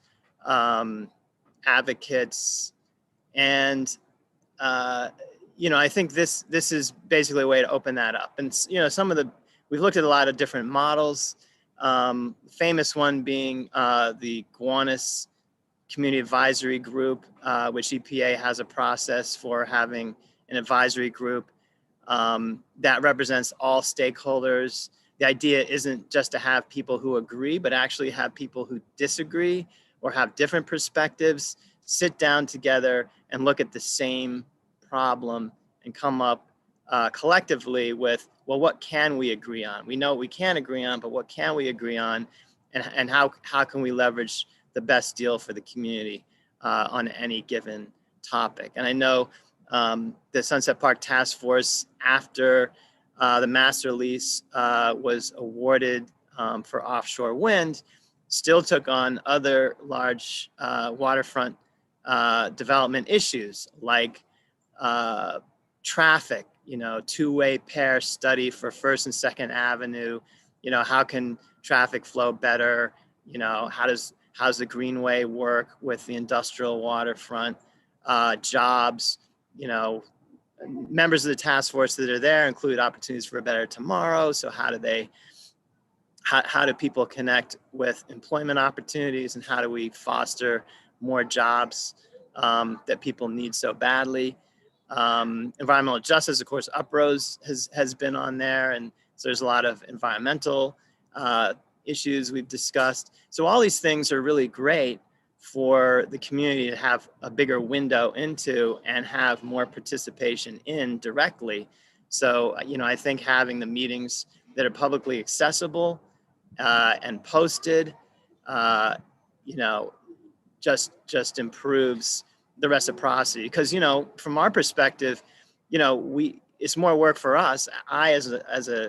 S13: advocates, and I think this is basically a way to open that up. And we've looked at a lot of different models. Famous one being the Gowanus Community Advisory Group, which EPA has a process for having an advisory group. that represents all stakeholders. The idea isn't just to have people who agree, but actually have people who disagree or have different perspectives sit down together and look at the same problem and come up collectively with, well, what can we agree on? We know what we can agree on, but what can we agree on? And how can we leverage the best deal for the community on any given topic? And I know the Sunset Park Task Force, after the master lease was awarded for offshore wind, still took on other large waterfront development issues like traffic, two-way pair study for First and Second Avenue. How can traffic flow better? How's the Greenway work with the industrial waterfront? Jobs, members of the task force that are there include opportunities for a better tomorrow. So how do people connect with employment opportunities, and how do we foster more jobs that people need so badly? Environmental justice, of course, UPROS has been on there, and so there's a lot of environmental issues we've discussed. So all these things are really great for the community to have a bigger window into and have more participation in directly. So, I think having the meetings that are publicly accessible and posted, just improves the reciprocity. Because, from our perspective, it's more work for us. I, as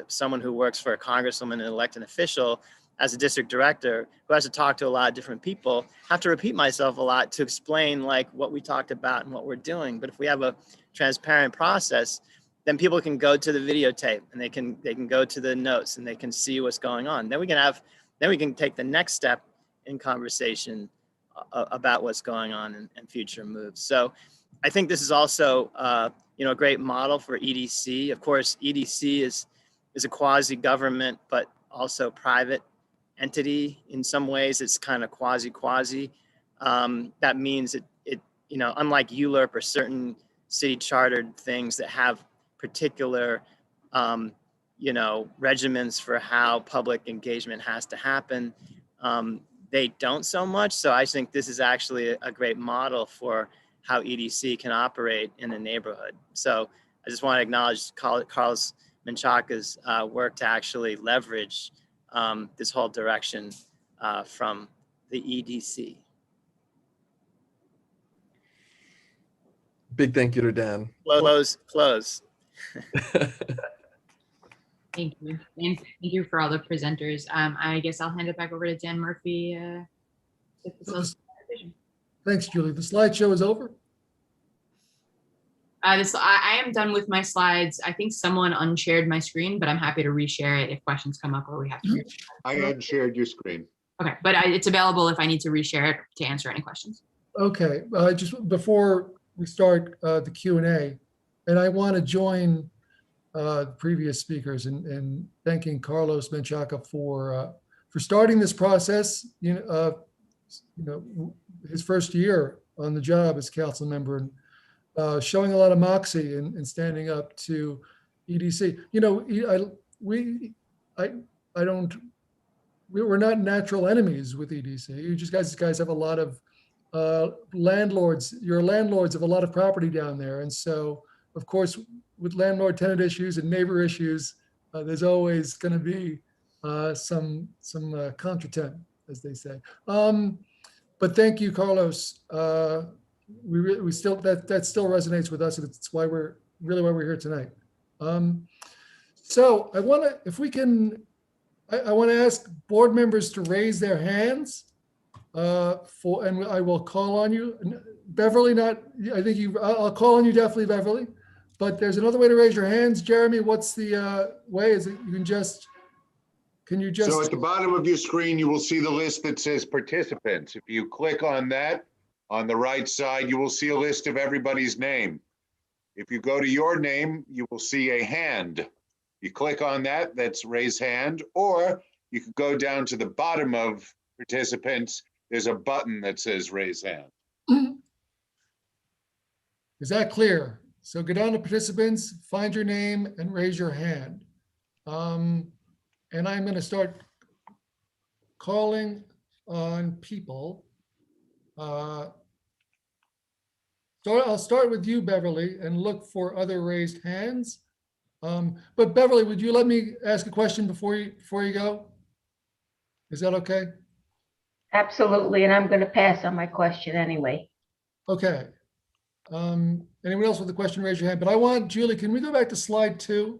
S13: someone who works for a congresswoman and elected official, as a district director who has to talk to a lot of different people, have to repeat myself a lot to explain like what we talked about and what we're doing. But if we have a transparent process, then people can go to the videotape and they can go to the notes and they can see what's going on. Then we can take the next step in conversation about what's going on and future moves. So I think this is also a great model for EDC. Of course, EDC is a quasi-government, but also private entity. In some ways, it's kind of quasi. That means it unlike ULURP or certain city chartered things that have particular regimens for how public engagement has to happen, they don't so much. So I think this is actually a great model for how EDC can operate in the neighborhood. So I just want to acknowledge Carlos Menchaca's work to actually leverage this whole direction from the EDC.
S11: Big thank you to Dan.
S13: Close.
S7: Thank you. And thank you for all the presenters. I guess I'll hand it back over to Dan Murphy.
S5: Thanks, Julie. The slideshow is over.
S7: I am done with my slides. I think someone unshared my screen, but I'm happy to reshare it if questions come up or we have to.
S1: I unshared your screen.
S7: Okay, but it's available if I need to reshare it to answer any questions.
S5: Okay, just before we start the Q&A, and I want to join the previous speakers in thanking Carlos Menchaca for starting this process. His first year on the job as council member, and showing a lot of moxie and standing up to EDC. We're not natural enemies with EDC. You guys have a lot of landlords. You're landlords of a lot of property down there, and so of course with landlord-tenant issues and neighbor issues, there's always going to be some contretemps, as they say. But thank you, Carlos. We still that still resonates with us, and it's why we're here tonight. So I want to ask board members to raise their hands and I will call on you, Beverly. I'll call on you definitely, Beverly. But there's another way to raise your hands. Jeremy, what's the way? Is it can you just?
S1: So at the bottom of your screen, you will see the list that says participants. If you click on that, on the right side, you will see a list of everybody's name. If you go to your name, you will see a hand. You click on that, that's raise hand, or you could go down to the bottom of participants. There's a button that says raise hand.
S5: Is that clear? So go down to participants, find your name and raise your hand. And I'm going to start calling on people. I'll start with you, Beverly, and look for other raised hands. But Beverly, would you let me ask a question before you go? Is that okay?
S4: Absolutely, and I'm going to pass on my question anyway.
S5: Okay. Anyone else with a question, raise your hand. But I want, Julie, can we go back to slide 2?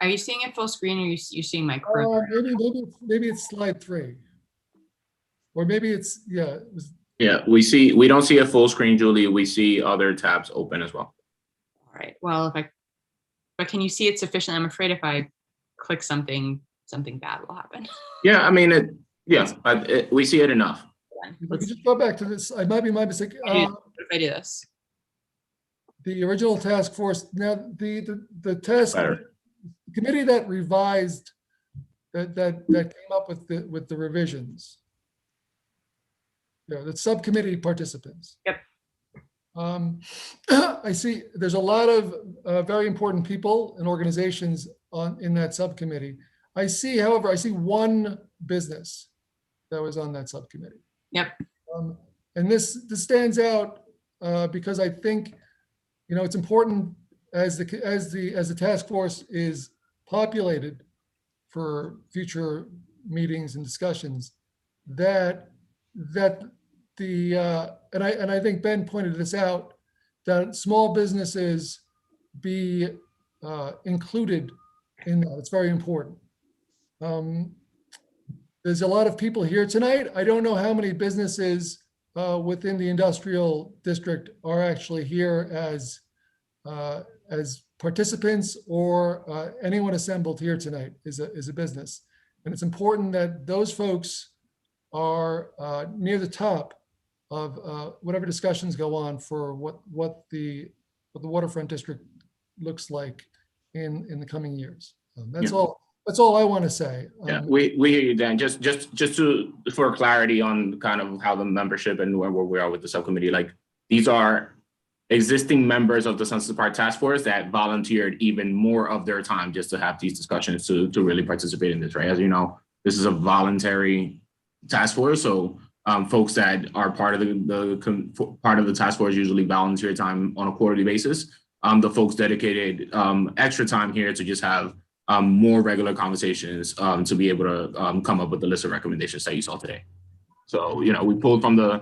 S7: Are you seeing it full screen, or you seeing my crew?
S5: Maybe it's slide 3. Or maybe it's, yeah.
S8: Yeah, we don't see a full screen, Julie. We see other tabs open as well.
S7: All right. Well, but can you see it sufficiently? I'm afraid if I click something bad will happen.
S8: Yeah, I mean, we see it enough.
S5: If we could just go back to this, I might be my mistake.
S7: If I do this.
S5: The original task force, now the task committee that revised, that came up with the revisions. Yeah, the subcommittee participants.
S7: Yep.
S5: I see there's a lot of very important people and organizations in that subcommittee. However, I see one business that was on that subcommittee.
S7: Yep.
S5: And this stands out because I think, it's important as the task force is populated for future meetings and discussions, that and I think Ben pointed this out, that small businesses be included in that. It's very important. There's a lot of people here tonight. I don't know how many businesses within the industrial district are actually here as participants, or anyone assembled here tonight is a business. And it's important that those folks are near the top of whatever discussions go on for what the waterfront district looks like in the coming years. That's all I want to say.
S8: Yeah, we hear you, Dan. Just for clarity on kind of how the membership and where we are with the subcommittee, like these are existing members of the Sunset Park Task Force that volunteered even more of their time just to have these discussions to really participate in this, right? As you know, this is a voluntary task force, so folks that are part of the task force usually volunteer time on a quarterly basis. The folks dedicated extra time here to just have more regular conversations to be able to come up with the list of recommendations that you saw today. So, we pulled from the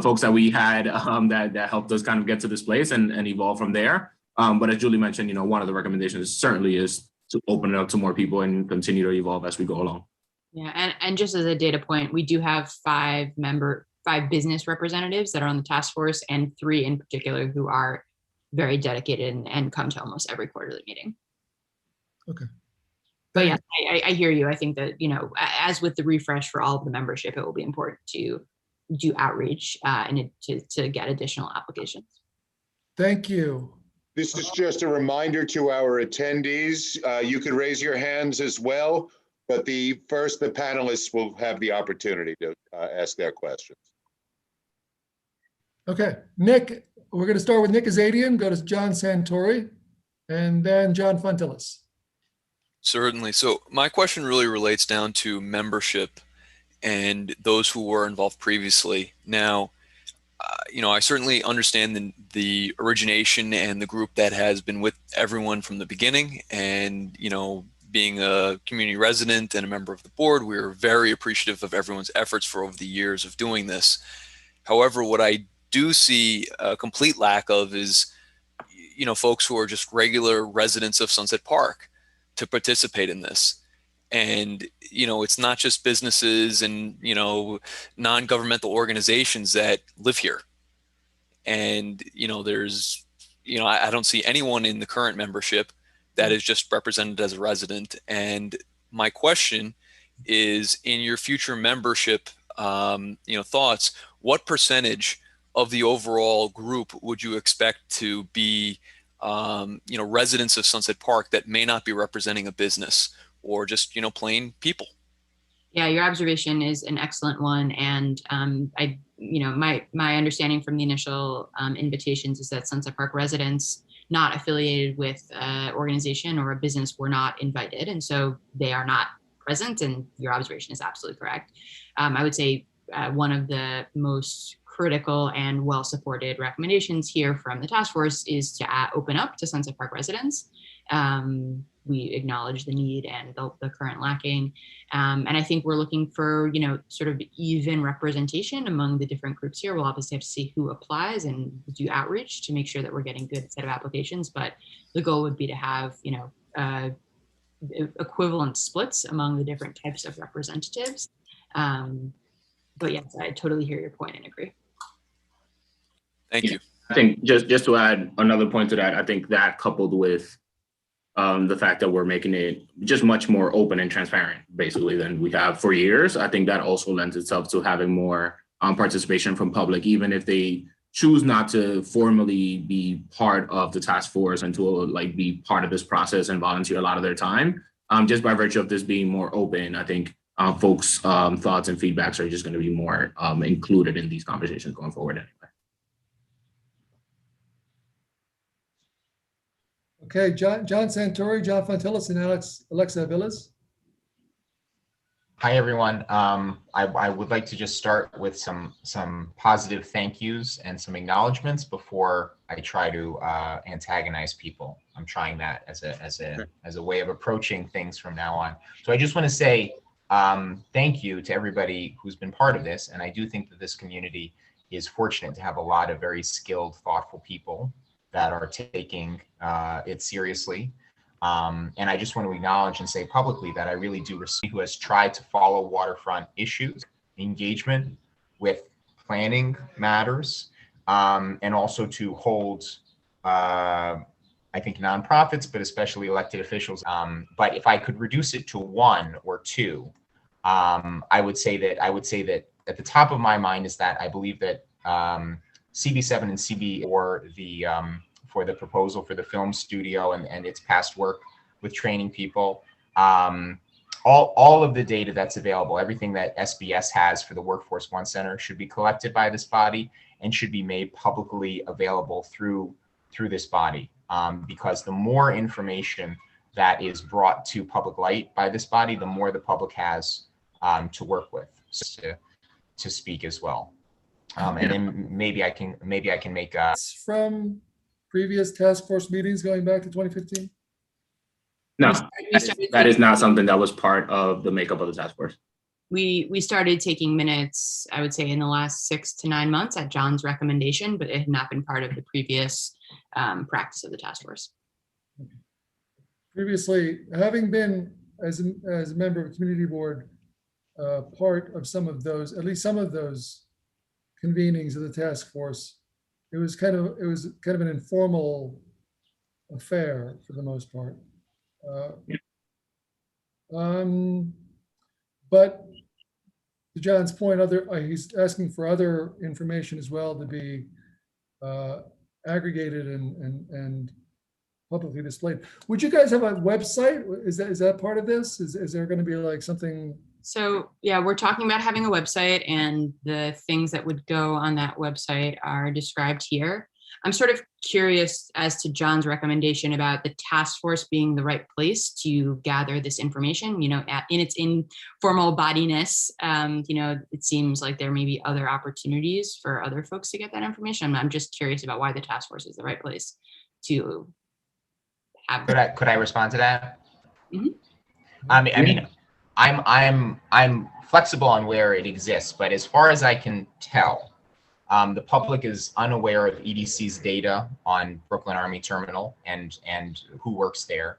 S8: folks that we had that helped us kind of get to this place and evolve from there. But as Julie mentioned, one of the recommendations certainly is to open it up to more people and continue to evolve as we go along.
S7: Yeah, and just as a data point, we do have 5 business representatives that are on the task force, and 3 in particular who are very dedicated and come to almost every quarterly meeting.
S5: Okay.
S7: But yeah, I hear you. I think that, as with the refresh for all of the membership, it will be important to do outreach and to get additional applications.
S5: Thank you.
S1: This is just a reminder to our attendees. You could raise your hands as well, but the panelists will have the opportunity to ask their questions.
S5: Okay, Nick, we're going to start with Nick Azadian, go to John Santori, and then John Funtilis.
S9: Certainly. So my question really relates down to membership and those who were involved previously. Now, I certainly understand the origination and the group that has been with everyone from the beginning. And, being a community resident and a member of the board, we are very appreciative of everyone's efforts for over the years of doing this. However, what I do see a complete lack of is, folks who are just regular residents of Sunset Park to participate in this. And, it's not just businesses and, non-governmental organizations that live here. And, there's, I don't see anyone in the current membership that is just represented as a resident. And my question is, in your future membership thoughts, what percentage of the overall group would you expect to be, residents of Sunset Park that may not be representing a business or just, plain people?
S7: Yeah, your observation is an excellent one. And my understanding from the initial invitations is that Sunset Park residents not affiliated with an organization or a business were not invited. And so they are not present, and your observation is absolutely correct. I would say one of the most critical and well-supported recommendations here from the task force is to open up to Sunset Park residents. We acknowledge the need and the current lacking. And I think we're looking for, sort of even representation among the different groups here. We'll obviously have to see who applies and do outreach to make sure that we're getting a good set of applications. But the goal would be to have, equivalent splits among the different types of representatives. But yes, I totally hear your point and agree.
S9: Thank you.
S8: I think just to add another point to that, I think that coupled with the fact that we're making it just much more open and transparent, basically, than we have for years, I think that also lends itself to having more participation from public, even if they choose not to formally be part of the task force and to be part of this process and volunteer a lot of their time. Just by virtue of this being more open, I think folks' thoughts and feedbacks are just going to be more included in these conversations going forward anyway.
S5: Okay, John Santori, John Fontillis, and Alexa Villas.
S14: Hi, everyone. I would like to just start with some positive thank yous and some acknowledgments before I try to antagonize people. I'm trying that as a way of approaching things from now on. So I just want to say thank you to everybody who's been part of this, and I do think that this community is fortunate to have a lot of very skilled, thoughtful people that are taking it seriously. And I just want to acknowledge and say publicly that I really do respect who has tried to follow waterfront issues, engagement with planning matters, and also to hold, I think, nonprofits, but especially elected officials. But if I could reduce it to one or two, I would say that at the top of my mind is that I believe that CB7 and CB for the proposal for the film studio and its past work with training people, all of the data that's available, everything that SBS has for the Workforce One Center should be collected by this body and should be made publicly available through this body, because the more information that is brought to public light by this body, the more the public has to work with to speak as well. And then maybe I can make
S5: from previous task force meetings going back to 2015?
S8: No, that is not something that was part of the makeup of the task force.
S7: We started taking minutes, I would say, in the last 6 to 9 months at John's recommendation, but it had not been part of the previous practice of the task force.
S5: Previously, having been as a member of the community board, part of some of those, at least some of those convenings of the task force, it was kind of an informal affair for the most part. But to John's point, he's asking for other information as well to be aggregated and publicly displayed. Would you guys have a website? Is that part of this? Is there going to be like something?
S7: So yeah, we're talking about having a website, and the things that would go on that website are described here. I'm sort of curious as to John's recommendation about the task force being the right place to gather this information, in its informal bodiness. It seems like there may be other opportunities for other folks to get that information. I'm just curious about why the task force is the right place to have.
S14: Could I respond to that?
S7: Mm-hmm.
S14: I mean, I'm flexible on where it exists, but as far as I can tell, the public is unaware of EDC's data on Brooklyn Army Terminal and who works there.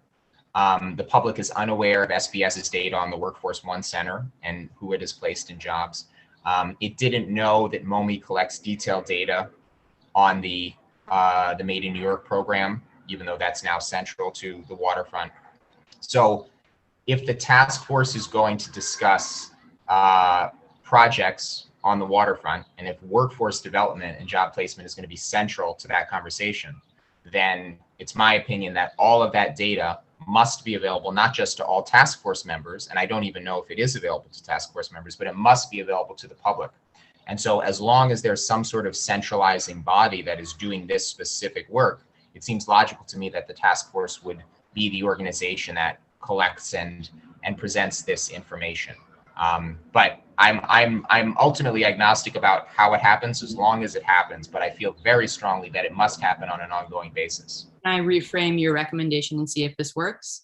S14: The public is unaware of SBS's data on the Workforce One Center and who it has placed in jobs. It didn't know that MOMI collects detailed data on the Made in New York program, even though that's now central to the waterfront. So if the task force is going to discuss projects on the waterfront, and if workforce development and job placement is going to be central to that conversation, then it's my opinion that all of that data must be available, not just to all task force members, and I don't even know if it is available to task force members, but it must be available to the public. And so as long as there's some sort of centralizing body that is doing this specific work, it seems logical to me that the task force would be the organization that collects and presents this information. But I'm ultimately agnostic about how it happens as long as it happens, but I feel very strongly that it must happen on an ongoing basis.
S7: Can I reframe your recommendation and see if this works?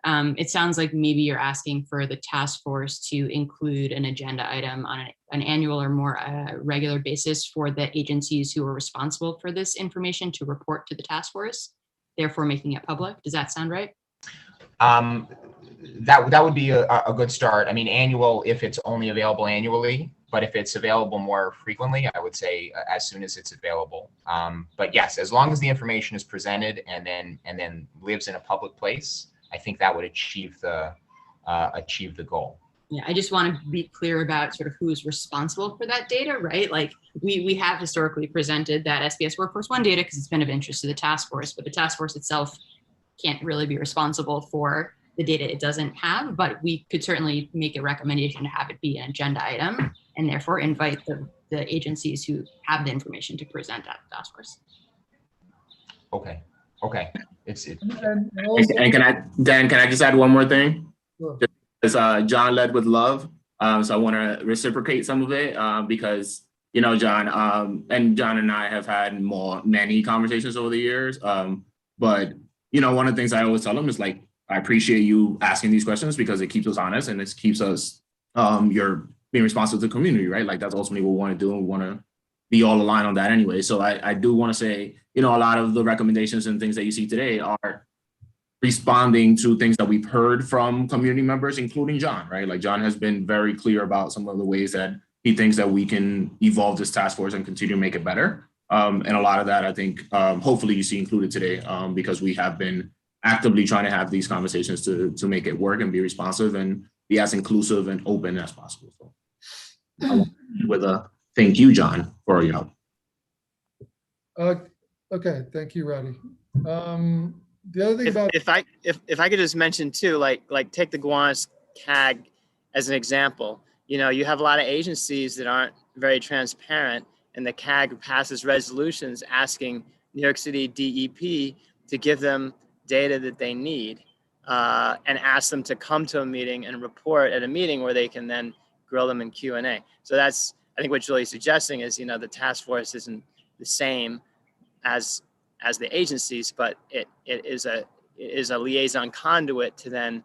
S7: It sounds like maybe you're asking for the task force to include an agenda item on an annual or more regular basis for the agencies who are responsible for this information to report to the task force, therefore making it public. Does that sound right?
S14: That would be a good start. I mean, annual if it's only available annually, but if it's available more frequently, I would say as soon as it's available. But yes, as long as the information is presented and then lives in a public place, I think that would achieve the goal.
S7: Yeah, I just want to be clear about sort of who is responsible for that data, right? Like we have historically presented that SBS Workforce One data because it's been of interest to the task force, but the task force itself can't really be responsible for the data it doesn't have, but we could certainly make a recommendation to have it be an agenda item and therefore invite the agencies who have the information to present at the task force.
S14: Okay.
S8: And can I just add one more thing?
S5: Sure.
S8: Because John led with love, so I want to reciprocate some of it because John and I have had many conversations over the years. But one of the things I always tell him is like, I appreciate you asking these questions because it keeps us honest and it keeps us you're being responsive to the community, right? Like that's ultimately what we want to do, and we want to be all aligned on that anyway. So I do want to say, a lot of the recommendations and things that you see today are responding to things that we've heard from community members, including John, right? Like John has been very clear about some of the ways that he thinks that we can evolve this task force and continue to make it better. And a lot of that, I think, hopefully you see included today because we have been actively trying to have these conversations to make it work and be responsive and be as inclusive and open as possible. So with a thank you, John, for your help.
S5: Okay, thank you, Roddy. The other thing about
S13: if I could just mention too, like take the Gowanus CAG as an example. You have a lot of agencies that aren't very transparent, and the CAG passes resolutions asking New York City DEP to give them data that they need and ask them to come to a meeting and report at a meeting where they can then grill them in Q&A. So that's, I think what Julie's suggesting is, the task force isn't the same as the agencies, but it is a liaison conduit to then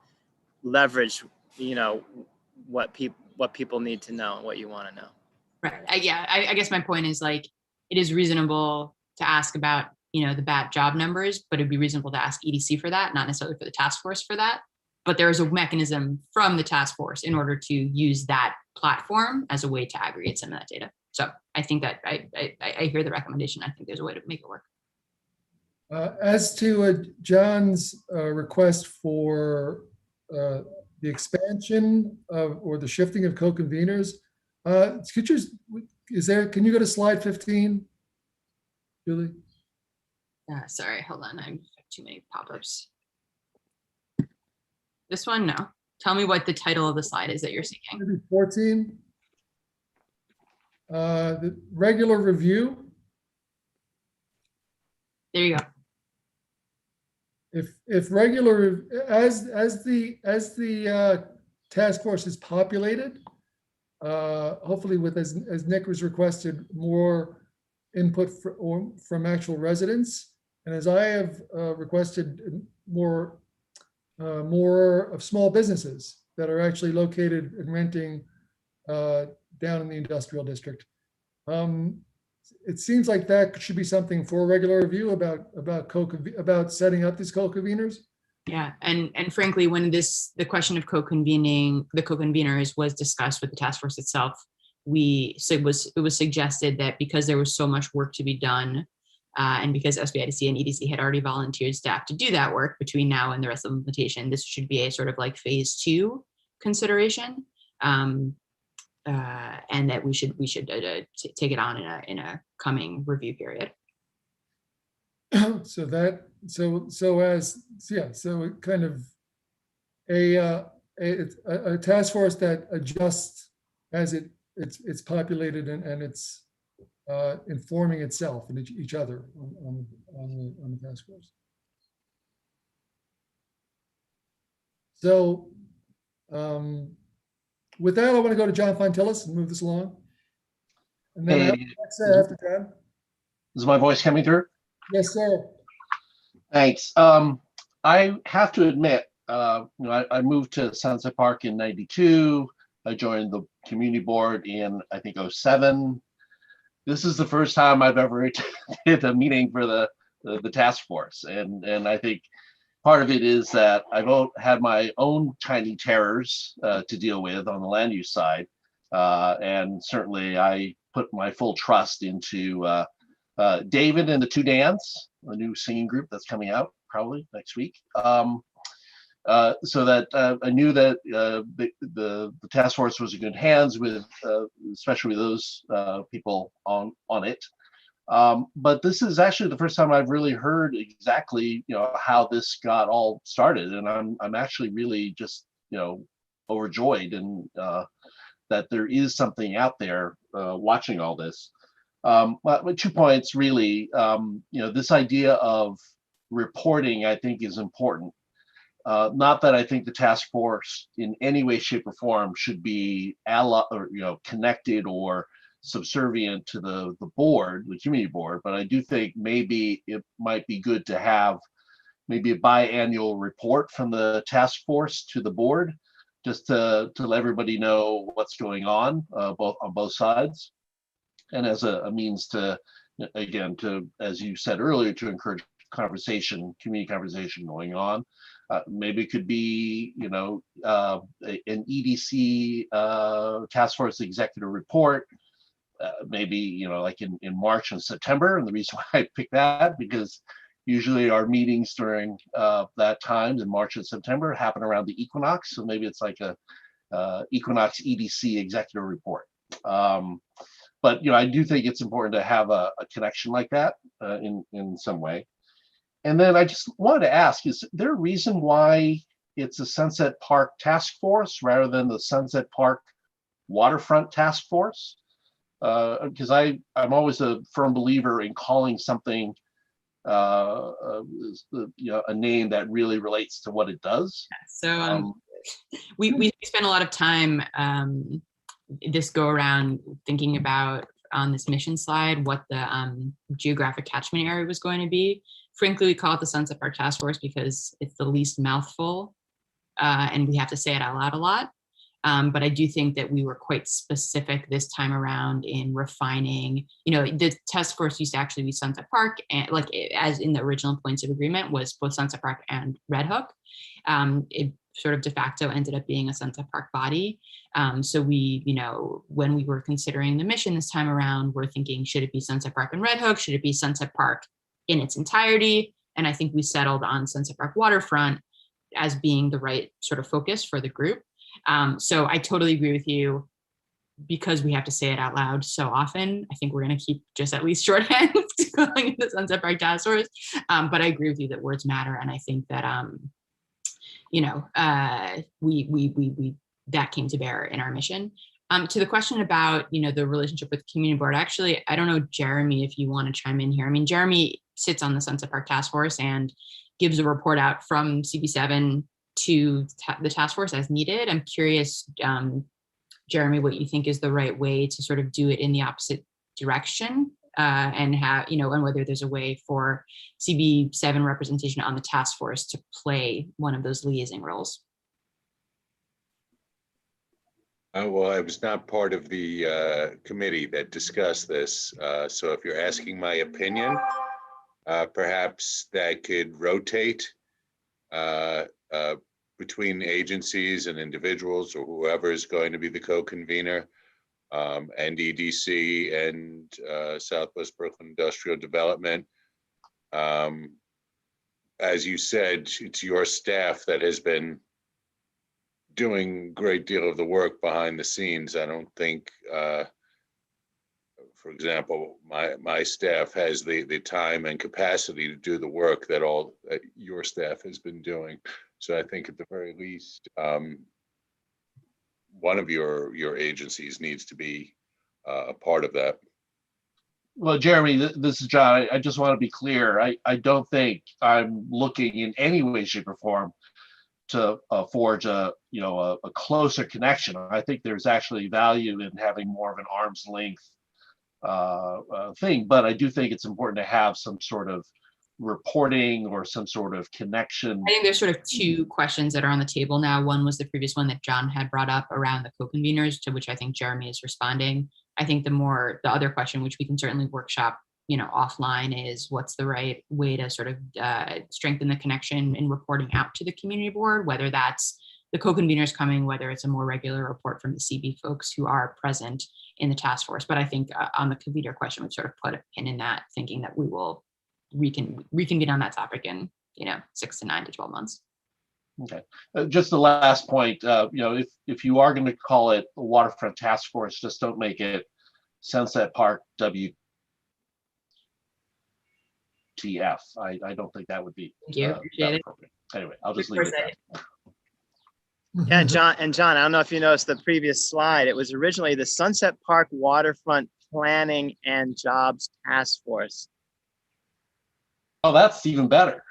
S13: leverage, what people need to know and what you want to know.
S7: Right. I guess my point is like, it is reasonable to ask about, the bad job numbers, but it'd be reasonable to ask EDC for that, not necessarily for the task force for that. But there is a mechanism from the task force in order to use that platform as a way to aggregate some of that data. So I think that I hear the recommendation. I think there's a way to make it work.
S5: As to John's request for the expansion of or the shifting of co-conveners, can you go to slide 15, Julie?
S7: Sorry, hold on. I have too many pop-ups. This one, no. Tell me what the title of the slide is that you're seeking.
S5: Maybe 14. The regular review.
S7: There you go.
S5: If regular as the task force is populated, hopefully with as Nick was requested, more input from actual residents, and as I have requested more of small businesses that are actually located and renting down in the industrial district. It seems like that should be something for regular review about setting up these co-conveners.
S7: Yeah, and frankly, when the question of co-convening the co-conveners was discussed with the task force itself, it was suggested that because there was so much work to be done, and because SBIDC and EDC had already volunteered staff to do that work between now and the rest of the implementation, this should be a sort of like phase 2 consideration. and that we should take it on in a coming review period.
S5: So it kind of a task force that adjusts as it's populated and it's informing itself and each other on the task force. So with that, I want to go to John Fontillis and move this along. And then after John.
S15: Is my voice coming through?
S5: Yes, sir.
S15: Thanks. I have to admit, I moved to Sunset Park in '92. I joined the community board in, I think, '07. This is the first time I've ever attended a meeting for the task force. And I think part of it is that I've had my own tiny terrors to deal with on the land use side. And certainly I put my full trust into David and the Two Dans, a new singing group that's coming out probably next week. So that I knew that the task force was in good hands with, especially those people on it. But this is actually the first time I've really heard exactly, how this got all started, and I'm actually really just, overjoyed and that there is something out there watching all this. But 2 points really. This idea of reporting, I think, is important. Not that I think the task force in any way, shape, or form should be connected or subservient to the board, the community board, but I do think maybe it might be good to have maybe a biannual report from the task force to the board, just to let everybody know what's going on both sides, and as a means to, again, as you said earlier, to encourage community conversation going on. Maybe it could be, an EDC task force executive report, maybe, like in March and September. And the reason why I picked that, because usually our meetings during that time in March and September happen around the equinox. So maybe it's like a equinox EDC executive report. But, I do think it's important to have a connection like that in some way. And then I just wanted to ask, is there a reason why it's a Sunset Park task force rather than the Sunset Park Waterfront task force? Because I'm always a firm believer in calling something a name that really relates to what it does.
S7: So we spent a lot of time this go around thinking about on this mission slide what the geographic catchment area was going to be. Frankly, we call it the Sunset Park Task Force because it's the least mouthful and we have to say it out loud a lot. But I do think that we were quite specific this time around in refining, the task force used to actually be Sunset Park, and as in the original points of agreement was both Sunset Park and Red Hook. It sort of de facto ended up being a Sunset Park body. So we, when we were considering the mission this time around, we're thinking, should it be Sunset Park and Red Hook? Should it be Sunset Park in its entirety? And I think we settled on Sunset Park Waterfront as being the right sort of focus for the group. So I totally agree with you. Because we have to say it out loud so often, I think we're going to keep just at least shorthand calling it the Sunset Park Task Force. But I agree with you that words matter, and I think that we that came to bear in our mission. To the question about the relationship with the community board, actually, I don't know, Jeremy, if you want to chime in here. I mean, Jeremy sits on the Sunset Park Task Force and gives a report out from CB7 to the task force as needed. I'm curious, Jeremy, what you think is the right way to sort of do it in the opposite direction, and have, and whether there's a way for CB7 representation on the task force to play one of those liaising roles.
S1: Well, I was not part of the committee that discussed this. So if you're asking my opinion, perhaps that could rotate between agencies and individuals, or whoever is going to be the co-convener, and EDC and Southwest Brooklyn Industrial Development. As you said, it's your staff that has been doing a great deal of the work behind the scenes. I don't think, for example, my staff has the time and capacity to do the work that that your staff has been doing. So I think at the very least, one of your agencies needs to be a part of that.
S15: Well, Jeremy, this is John. I just want to be clear. I don't think I'm looking in any way, shape, or form to forge a closer connection. I think there's actually value in having more of an arm's length thing, but I do think it's important to have some sort of reporting or some sort of connection.
S7: I think there's sort of two questions that are on the table now. One was the previous one that John had brought up around the co-conveners, to which I think Jeremy is responding. I think the other question, which we can certainly workshop, offline, is what's the right way to sort of strengthen the connection in reporting out to the community board, whether that's the co-conveners coming, whether it's a more regular report from the CB folks who are present in the task force. But I think on the convener question, we've sort of put a pin in that, thinking that we will reconvene on that topic in 6 to 9 to 12 months.
S15: Okay, just the last point. If you are going to call it a waterfront task force, just don't make it Sunset Park WTF. I don't think that would be appropriate. Anyway, I'll just leave it at that.
S13: Yeah, John, I don't know if you noticed the previous slide. It was originally the Sunset Park Waterfront Planning and Jobs Task Force.
S15: Oh, that's even better.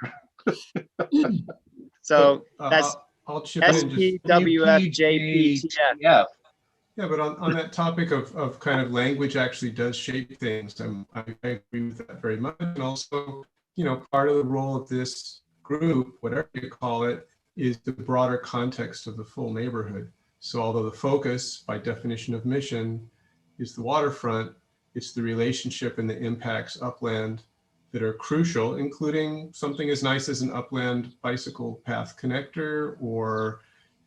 S13: So that's
S12: I'll chip in
S13: SPWFJPTF.
S15: Yeah.
S12: Yeah, but on that topic of kind of language actually does shape things. I agree with that very much. And also, part of the role of this group, whatever you call it, is the broader context of the full neighborhood. So although the focus by definition of mission is the waterfront, it's the relationship and the impacts upland that are crucial, including something as nice as an upland bicycle path connector or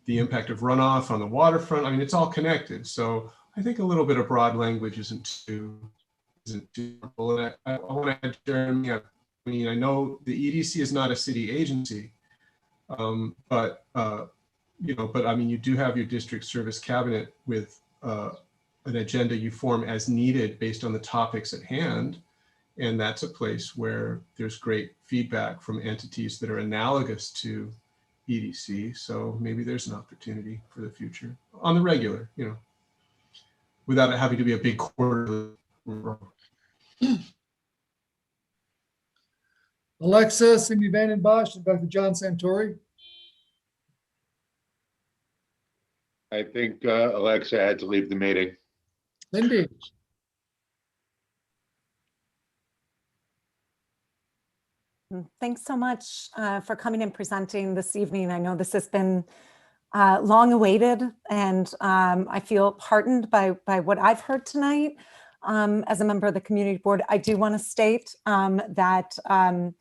S12: the impact of runoff on the waterfront. I mean, it's all connected. So I think a little bit of broad language isn't too helpful. And I want to add, Jeremy, I know the EDC is not a city agency, but I mean, you do have your district service cabinet with an agenda you form as needed based on the topics at hand. And that's a place where there's great feedback from entities that are analogous to EDC. So maybe there's an opportunity for the future on the regular, without it having to be a big quarterly.
S5: Alexa, Cindy Vanden Bosch, and Dr. John Santori.
S1: I think Alexa had to leave the meeting.
S5: Cindy.
S16: Thanks so much for coming and presenting this evening. I know this has been long awaited, and I feel heartened by what I've heard tonight. As a member of the community board, I do want to state that I'm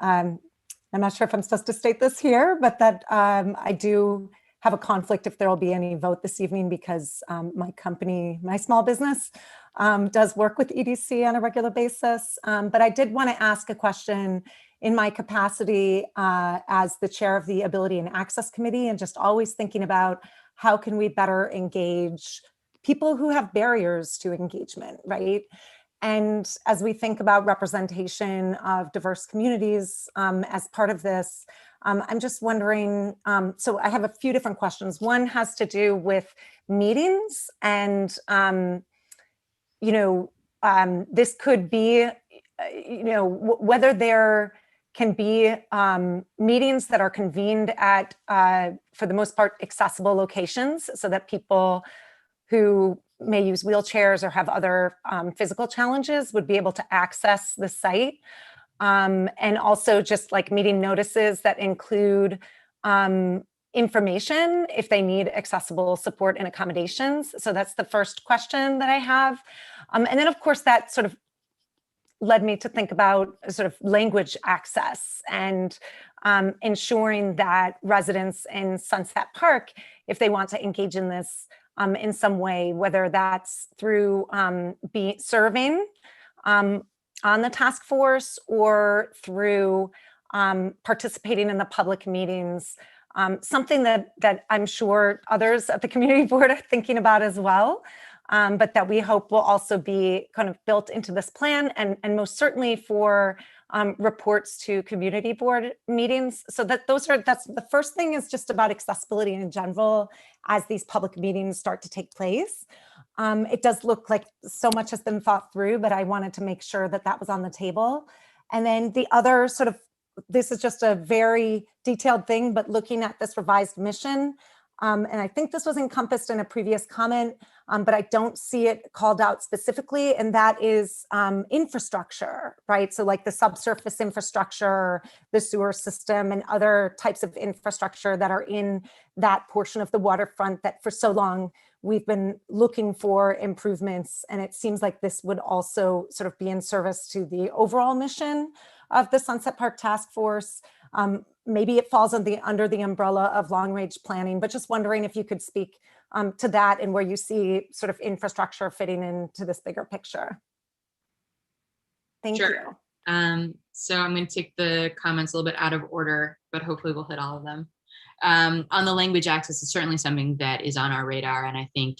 S16: not sure if I'm supposed to state this here, but that I do have a conflict if there will be any vote this evening, because my company, my small business, does work with EDC on a regular basis. But I did want to ask a question in my capacity as the chair of the Ability and Access Committee, and just always thinking about how can we better engage people who have barriers to engagement, right? And as we think about representation of diverse communities as part of this, I'm just wondering, so I have a few different questions. One has to do with meetings, and this could be, whether there can be meetings that are convened at, for the most part, accessible locations, so that people who may use wheelchairs or have other physical challenges would be able to access the site. And also just like meeting notices that include information if they need accessible support and accommodations. So that's the first question that I have. And then of course that sort of led me to think about sort of language access and ensuring that residents in Sunset Park, if they want to engage in this in some way, whether that's through serving on the task force or through participating in the public meetings something that I'm sure others at the community board are thinking about as well, but that we hope will also be kind of built into this plan and most certainly for reports to community board meetings. So that's the first thing is just about accessibility in general as these public meetings start to take place. It does look like so much has been thought through, but I wanted to make sure that that was on the table. And then the other sort of, this is just a very detailed thing, but looking at this revised mission, and I think this was encompassed in a previous comment, but I don't see it called out specifically, and that is infrastructure, right? So like the subsurface infrastructure, the sewer system, and other types of infrastructure that are in that portion of the waterfront that for so long we've been looking for improvements. And it seems like this would also sort of be in service to the overall mission of the Sunset Park Task Force. Maybe it falls under the umbrella of long range planning, but just wondering if you could speak to that and where you see sort of infrastructure fitting into this bigger picture. Thank you.
S7: So I'm going to take the comments a little bit out of order, but hopefully we'll hit all of them. On the language access, it's certainly something that is on our radar. And I think,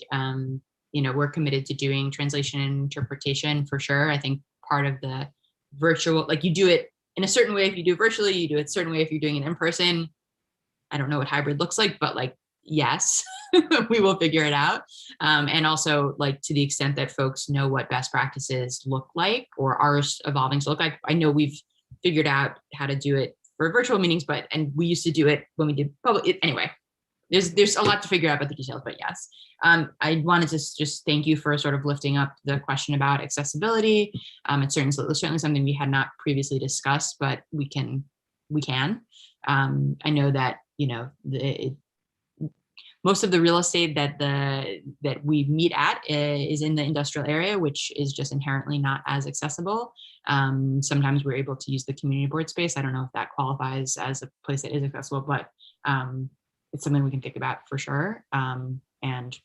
S7: we're committed to doing translation and interpretation for sure. I think part of the virtual, like you do it in a certain way if you do it virtually, you do it a certain way if you're doing it in person. I don't know what hybrid looks like, but like, yes, we will figure it out. And also like to the extent that folks know what best practices look like or are evolving to look like. I know we've figured out how to do it for virtual meetings, and we used to do it when we did public. Anyway, there's a lot to figure out about the details, but yes. I wanted to just thank you for sort of lifting up the question about accessibility. It's certainly something we had not previously discussed, but we can. I know that, most of the real estate that we meet at is in the industrial area, which is just inherently not as accessible. Sometimes we're able to use the community board space. I don't know if that qualifies as a place that is accessible, but it's something we can think about for sure and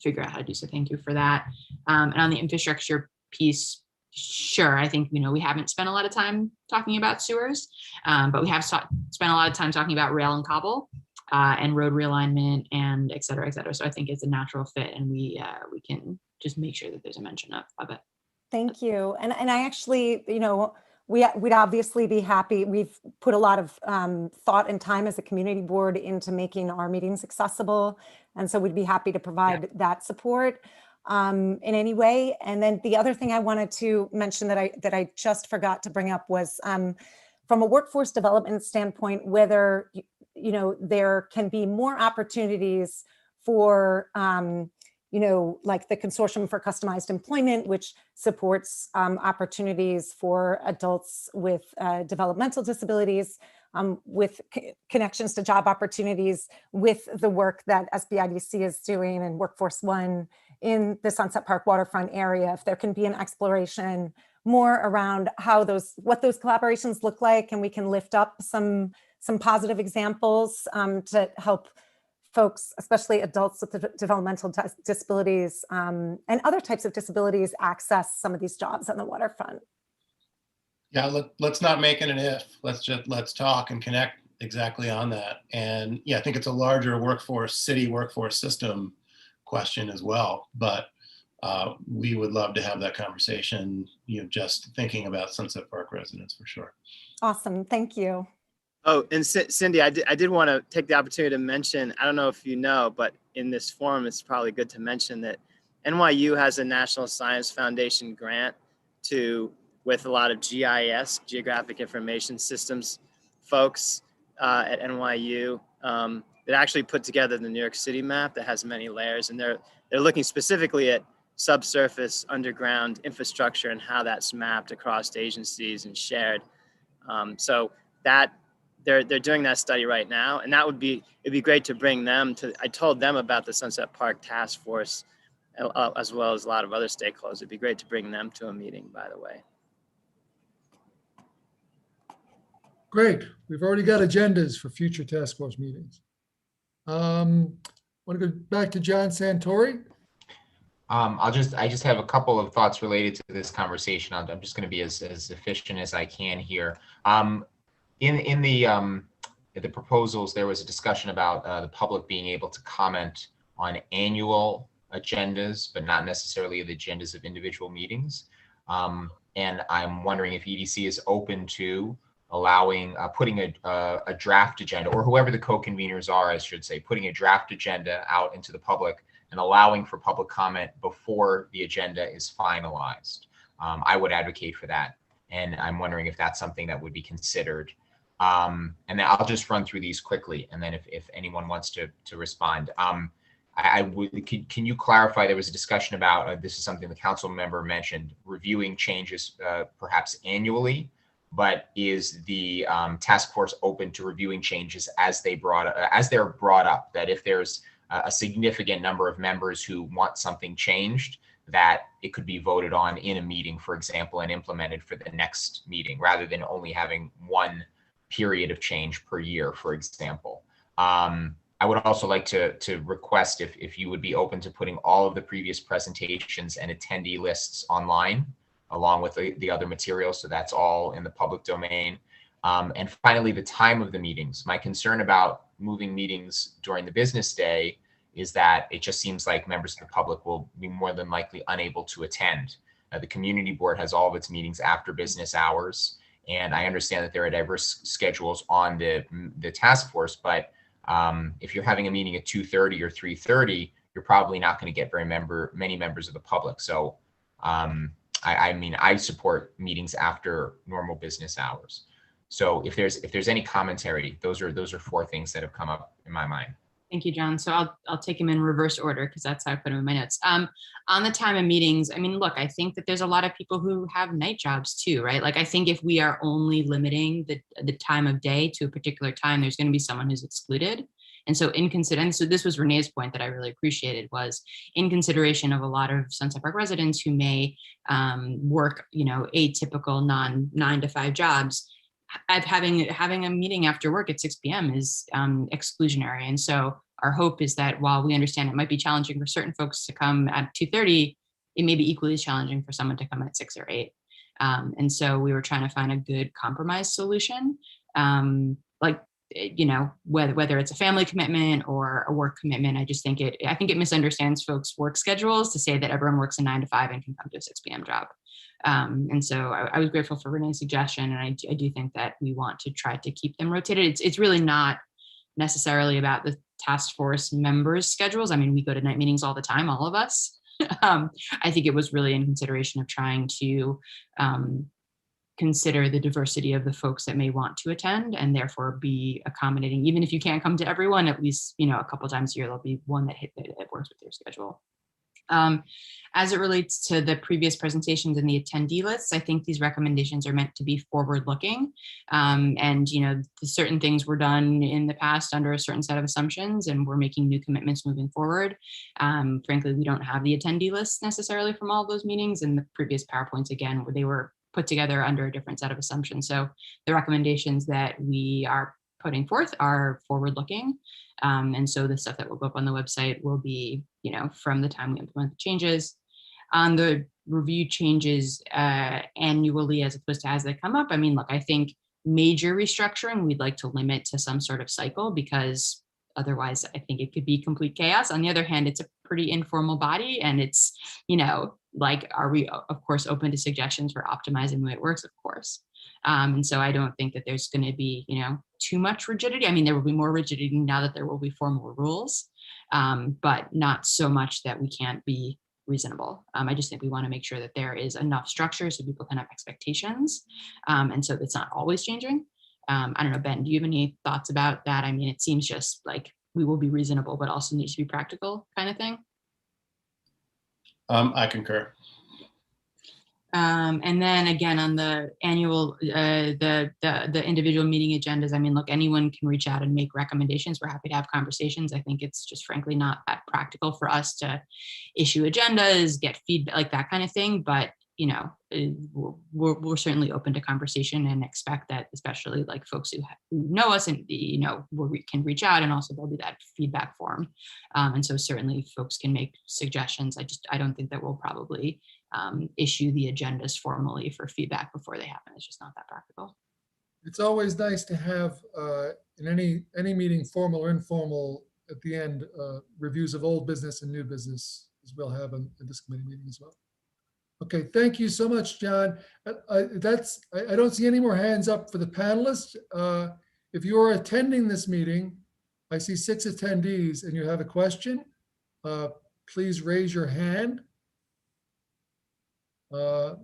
S7: figure out how to do so. Thank you for that. And on the infrastructure piece, sure, I think, we haven't spent a lot of time talking about sewers, but we have spent a lot of time talking about rail and cobble and road realignment and et cetera, et cetera. So I think it's a natural fit, and we can just make sure that there's a mention of it.
S16: Thank you. And I actually, we'd obviously be happy. We've put a lot of thought and time as a community board into making our meetings accessible. And so we'd be happy to provide that support in any way. And then the other thing I wanted to mention that I just forgot to bring up was from a workforce development standpoint, whether, there can be more opportunities for like the Consortium for Customized Employment, which supports opportunities for adults with developmental disabilities, with connections to job opportunities, with the work that SBIDC is doing and Workforce One in the Sunset Park waterfront area. If there can be an exploration more around what those collaborations look like, and we can lift up some positive examples to help folks, especially adults with developmental disabilities and other types of disabilities, access some of these jobs on the waterfront.
S10: Yeah, let's not make it an if. Let's talk and connect exactly on that. And yeah, I think it's a larger city workforce system question as well. But we would love to have that conversation, just thinking about Sunset Park residents for sure.
S16: Awesome, thank you.
S13: Oh, and Cindy, I did want to take the opportunity to mention, I don't know if you know, but in this forum, it's probably good to mention that NYU has a National Science Foundation grant with a lot of GIS, Geographic Information Systems folks at NYU that actually put together the New York City map that has many layers. And they're looking specifically at subsurface underground infrastructure and how that's mapped across agencies and shared. So that they're doing that study right now, and it'd be great to bring them to. I told them about the Sunset Park Task Force, as well as a lot of other stakeholders. It'd be great to bring them to a meeting, by the way.
S5: Great. We've already got agendas for future task force meetings. Want to go back to John Santori?
S14: I just have a couple of thoughts related to this conversation. I'm just going to be as efficient as I can here. In the proposals, there was a discussion about the public being able to comment on annual agendas, but not necessarily the agendas of individual meetings. And I'm wondering if EDC is open to allowing, putting a draft agenda, or whoever the co-conveners are, I should say, putting a draft agenda out into the public and allowing for public comment before the agenda is finalized. I would advocate for that. And I'm wondering if that's something that would be considered. And then I'll just run through these quickly. And then if anyone wants to respond, can you clarify, there was a discussion about, this is something the council member mentioned, reviewing changes perhaps annually, but is the task force open to reviewing changes as they're brought up, that if there's a significant number of members who want something changed, that it could be voted on in a meeting, for example, and implemented for the next meeting, rather than only having one period of change per year, for example. I would also like to request if you would be open to putting all of the previous presentations and attendee lists online, along with the other materials, so that's all in the public domain. And finally, the time of the meetings. My concern about moving meetings during the business day is that it just seems like members of the public will be more than likely unable to attend. The community board has all of its meetings after business hours, and I understand that there are diverse schedules on the task force, but if you're having a meeting at 2:30 or 3:30, you're probably not going to get many members of the public. So I mean, I support meetings after normal business hours. So if there's any commentary, those are four things that have come up in my mind.
S7: Thank you, John. So I'll take them in reverse order because that's how I put them in my notes. On the time of meetings, I mean, look, I think that there's a lot of people who have night jobs too, right? Like, I think if we are only limiting the time of day to a particular time, there's going to be someone who's excluded. And so so this was Renee's point that I really appreciated, was in consideration of a lot of Sunset Park residents who may work, atypical 9 to 5 jobs. Having a meeting after work at 6 p.m. is exclusionary. And so our hope is that while we understand it might be challenging for certain folks to come at 2:30, it may be equally as challenging for someone to come at 6 or 8. And so we were trying to find a good compromise solution, whether it's a family commitment or a work commitment. I think it misunderstands folks' work schedules to say that everyone works a 9 to 5 and can come to a 6 p.m. job. And so I was grateful for Renee's suggestion, and I do think that we want to try to keep them rotated. It's really not necessarily about the task force members' schedules. I mean, we go to night meetings all the time, all of us. I think it was really in consideration of trying to consider the diversity of the folks that may want to attend, and therefore be accommodating. Even if you can't come to everyone, at least, a couple times a year, there'll be one that works with your schedule. As it relates to the previous presentations and the attendee lists, I think these recommendations are meant to be forward-looking. And, certain things were done in the past under a certain set of assumptions, and we're making new commitments moving forward. Frankly, we don't have the attendee lists necessarily from all of those meetings, and the previous PowerPoints, again, where they were put together under a different set of assumptions. So the recommendations that we are putting forth are forward-looking. And so the stuff that will go up on the website will be, from the time we implement the changes. On the review changes annually as opposed to as they come up, I mean, look, I think major restructuring we'd like to limit to some sort of cycle, because otherwise I think it could be complete chaos. On the other hand, it's a pretty informal body, and it's, are we, of course, open to suggestions for optimizing the way it works? Of course. And so I don't think that there's going to be, too much rigidity. I mean, there will be more rigidity now that there will be formal rules, but not so much that we can't be reasonable. I just think we want to make sure that there is enough structure so people can have expectations. And so it's not always changing. I don't know, Ben, do you have any thoughts about that? I mean, it seems just like we will be reasonable, but also needs to be practical kind of thing.
S10: I concur.
S7: And then again, on the annual, the individual meeting agendas, I mean, look, anyone can reach out and make recommendations. We're happy to have conversations. I think it's just frankly not that practical for us to issue agendas, get feedback, like that kind of thing. But, we're certainly open to conversation, and expect that, especially like folks who know us and, we can reach out, and also there'll be that feedback form. And so certainly folks can make suggestions. I don't think that we'll probably issue the agendas formally for feedback before they happen. It's just not that practical.
S5: It's always nice to have in any meeting, formal or informal, at the end, reviews of old business and new business, as we'll have in this committee meeting as well. Okay, thank you so much, John. I don't see any more hands up for the panelists. If you are attending this meeting, I see 6 attendees and you have a question, please raise your hand. I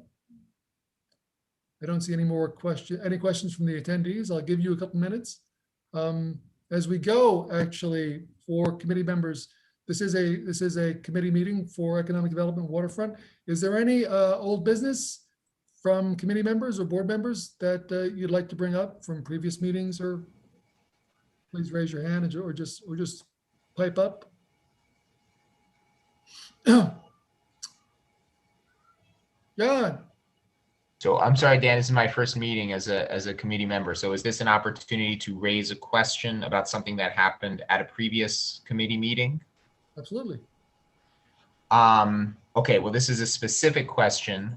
S5: don't see any questions from the attendees. I'll give you a couple minutes. As we go, actually, for committee members, this is a committee meeting for Economic Development Waterfront. Is there any old business from committee members or board members that you'd like to bring up from previous meetings? Or please raise your hand or just pipe up. John.
S14: So I'm sorry, Dan, this is my first meeting as a committee member. So is this an opportunity to raise a question about something that happened at a previous committee meeting?
S5: Absolutely.
S14: Okay, well, this is a specific question.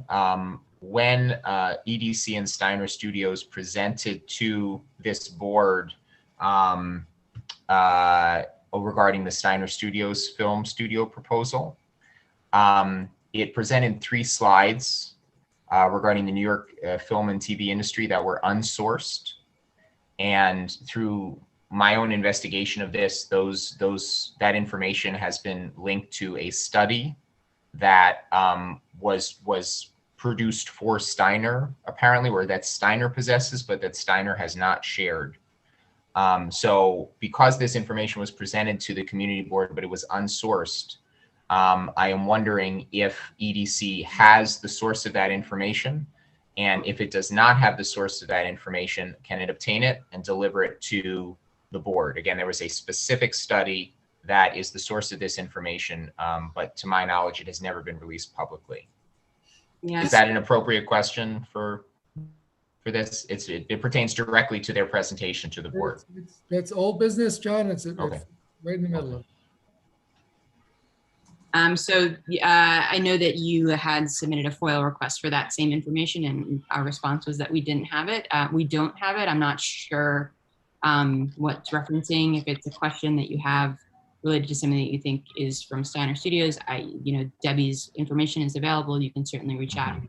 S14: When EDC and Steiner Studios presented to this board regarding the Steiner Studios film studio proposal, it presented 3 slides regarding the New York film and TV industry that were unsourced. And through my own investigation of this, that information has been linked to a study that was produced for Steiner, apparently, or that Steiner possesses, but that Steiner has not shared. So because this information was presented to the community board, but it was unsourced, I am wondering if EDC has the source of that information, and if it does not have the source of that information, can it obtain it and deliver it to the board? Again, there was a specific study that is the source of this information, but to my knowledge, it has never been released publicly.
S7: Yes.
S14: Is that an appropriate question for this? It pertains directly to their presentation to the board.
S5: That's old business, John. It's
S14: Okay.
S5: Right in the middle of it.
S7: I know that you had submitted a FOIL request for that same information, and our response was that we didn't have it. We don't have it. I'm not sure what's referencing. If it's a question that you have related to something that you think is from Steiner Studios, Debbie's information is available. You can certainly reach out.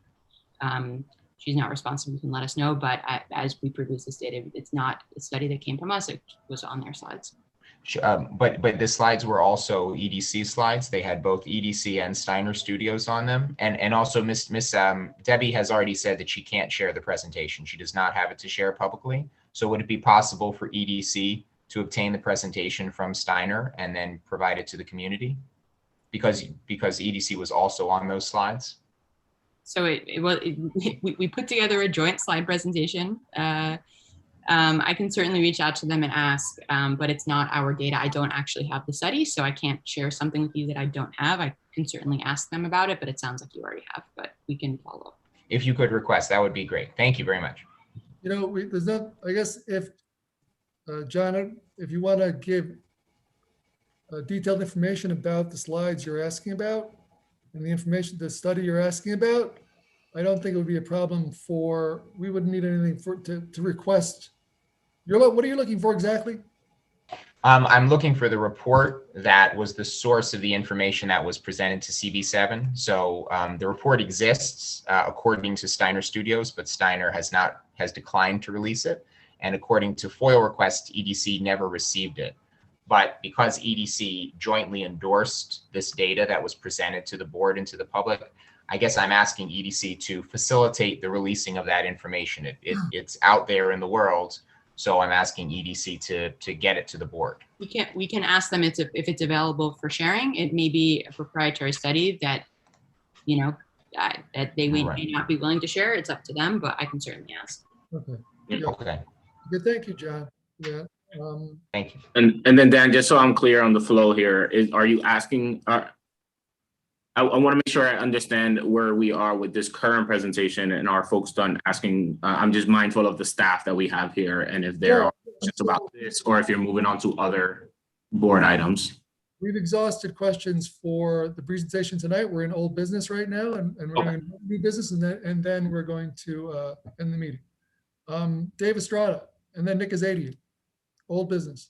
S7: She's not responsive. You can let us know. But as we produce this data, it's not a study that came from us. It was on their slides.
S14: But the slides were also EDC slides. They had both EDC and Steiner Studios on them. And also Miss Debbie has already said that she can't share the presentation. She does not have it to share publicly. So would it be possible for EDC to obtain the presentation from Steiner and then provide it to the community? Because EDC was also on those slides.
S7: So we put together a joint slide presentation. I can certainly reach out to them and ask, but it's not our data. I don't actually have the study, so I can't share something with you that I don't have. I can certainly ask them about it, but it sounds like you already have, but we can follow up.
S14: If you could request, that would be great. Thank you very much.
S5: There's not, I guess if, John, if you want to give detailed information about the slides you're asking about and the study you're asking about, I don't think it would be a problem we wouldn't need anything to request. What are you looking for exactly?
S14: I'm looking for the report that was the source of the information that was presented to CB7. So the report exists according to Steiner Studios, but Steiner has declined to release it. And according to FOIL requests, EDC never received it. But because EDC jointly endorsed this data that was presented to the board and to the public, I guess I'm asking EDC to facilitate the releasing of that information. It's out there in the world. So I'm asking EDC to get it to the board.
S7: We can ask them if it's available for sharing. It may be a proprietary study that, that they may not be willing to share. It's up to them, but I can certainly ask.
S5: Okay.
S14: Okay.
S5: Good. Thank you, John. Yeah.
S14: Thank you.
S8: And then Dan, just so I'm clear on the flow here, are you asking? I want to make sure I understand where we are with this current presentation, and are folks done asking? I'm just mindful of the staff that we have here, and if there are questions about this, or if you're moving on to other board items.
S5: We've exhausted questions for the presentation tonight. We're in old business right now, and we're in new business, and then we're going to end the meeting. Dave Estrada, and then Nick Azadian. Old business.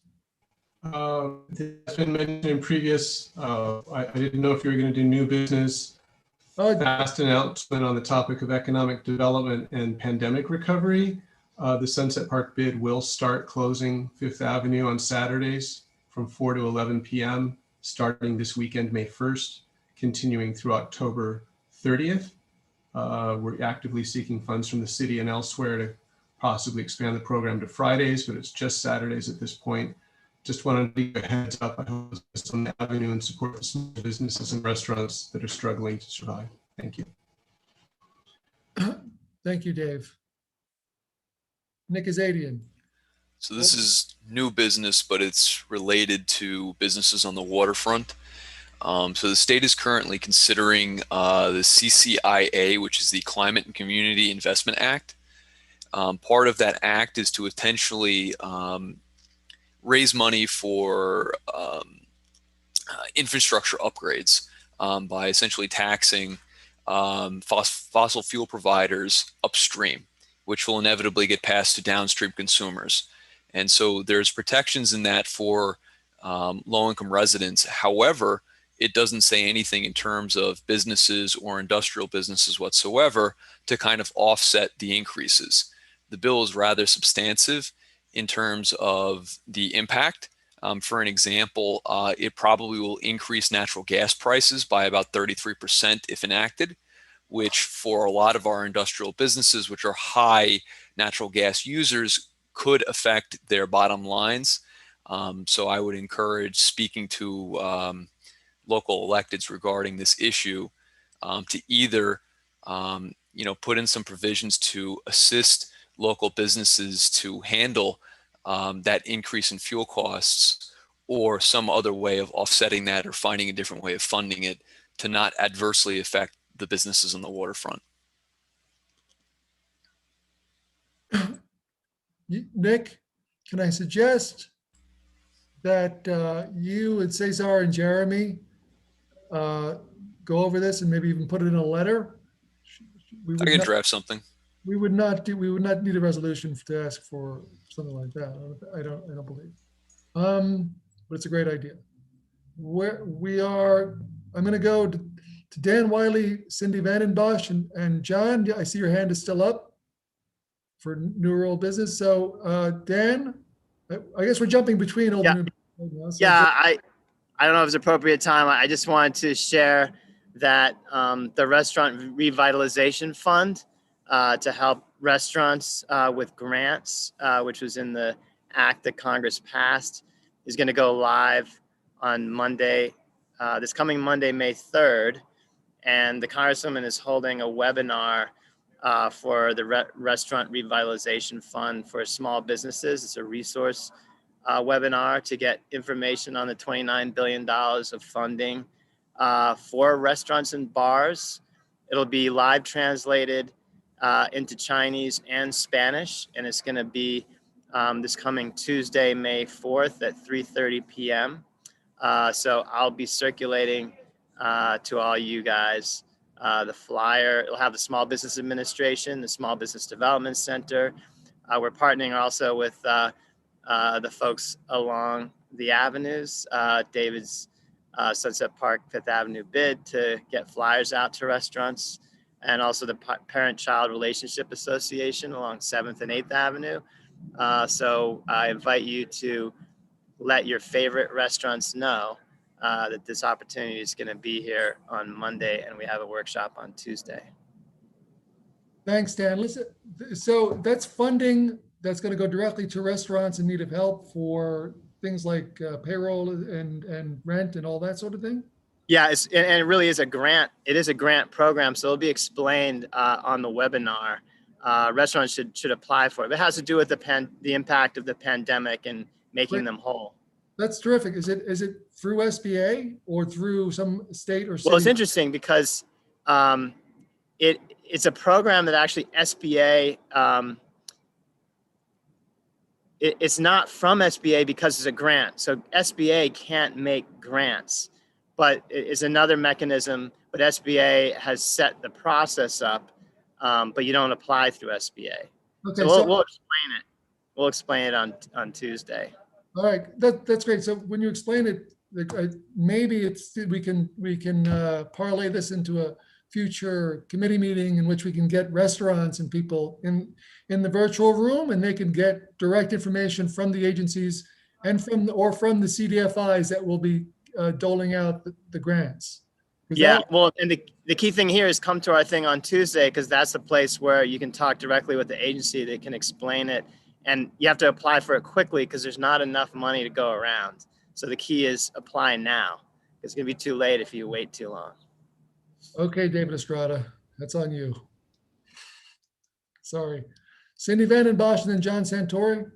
S12: It's been mentioned in previous, I didn't know if you were going to do new business. Fast announcement on the topic of economic development and pandemic recovery. The Sunset Park bid will start closing Fifth Avenue on Saturdays from 4 to 11 p.m. starting this weekend, May 1st, continuing through October 30th. We're actively seeking funds from the city and elsewhere to possibly expand the program to Fridays, but it's just Saturdays at this point. Just wanted to give a heads up. I hope it's on the avenue and support small businesses and restaurants that are struggling to survive. Thank you.
S5: Thank you, Dave. Nick Azadian.
S9: So this is new business, but it's related to businesses on the waterfront. So the state is currently considering the CCIA, which is the Climate and Community Investment Act. Part of that act is to potentially raise money for infrastructure upgrades by essentially taxing fossil fuel providers upstream, which will inevitably get passed to downstream consumers. And so there's protections in that for low-income residents. However, it doesn't say anything in terms of businesses or industrial businesses whatsoever to kind of offset the increases. The bill is rather substantive in terms of the impact. For an example, it probably will increase natural gas prices by about 33% if enacted, which for a lot of our industrial businesses, which are high natural gas users, could affect their bottom lines. So I would encourage speaking to local electeds regarding this issue to either put in some provisions to assist local businesses to handle that increase in fuel costs, or some other way of offsetting that or finding a different way of funding it to not adversely affect the businesses on the waterfront.
S5: Nick, can I suggest that you and Cesar and Jeremy go over this and maybe even put it in a letter?
S9: I can draft something.
S5: We would not need a resolution to ask for something like that. I don't believe. But it's a great idea. I'm going to go to Dan Wiley, Cindy Vandenbosch, and John. I see your hand is still up for new or old business. So Dan, I guess we're jumping between old and new business.
S13: I don't know if it's appropriate time. I just wanted to share that the Restaurant Revitalization Fund to help restaurants with grants, which was in the act that Congress passed, is going to go live on Monday, this coming Monday, May 3rd. And the Congresswoman is holding a webinar for the Restaurant Revitalization Fund for small businesses. It's a resource webinar to get information on the $29 billion of funding for restaurants and bars. It'll be live translated into Chinese and Spanish, and it's going to be this coming Tuesday, May 4th at 3:30 p.m. So I'll be circulating to all you guys the flyer. It'll have the Small Business Administration, the Small Business Development Center. We're partnering also with the folks along the avenues, David's Sunset Park Fifth Avenue bid to get flyers out to restaurants, and also the Parent-Child Relationship Association along 7th and 8th Avenue. So I invite you to let your favorite restaurants know that this opportunity is going to be here on Monday, and we have a workshop on Tuesday.
S5: Thanks, Dan. Listen, so that's funding that's going to go directly to restaurants in need of help for things like payroll and rent and all that sort of thing?
S13: Yeah, and it really is a grant. It is a grant program, so it'll be explained on the webinar. Restaurants should apply for it. It has to do with the impact of the pandemic and making them whole.
S5: That's terrific. Is it through SBA or through some state or city?
S13: Well, it's interesting because it's a program that actually SBA. It's not from SBA because it's a grant. So SBA can't make grants, but it's another mechanism. But SBA has set the process up, but you don't apply through SBA.
S5: Okay,
S13: so we'll explain it. We'll explain it on Tuesday.
S5: All right, that's great. So when you explain it, maybe we can parlay this into a future committee meeting in which we can get restaurants and people in the virtual room, and they can get direct information from the agencies and from the CDFIs that will be doling out the grants.
S13: Yeah, well, and the key thing here is come to our thing on Tuesday, because that's the place where you can talk directly with the agency. They can explain it, and you have to apply for it quickly because there's not enough money to go around. So the key is apply now. It's going to be too late if you wait too long.
S5: Okay, David Estrada, that's on you. Sorry. Cindy Van Bosch and then John Santori.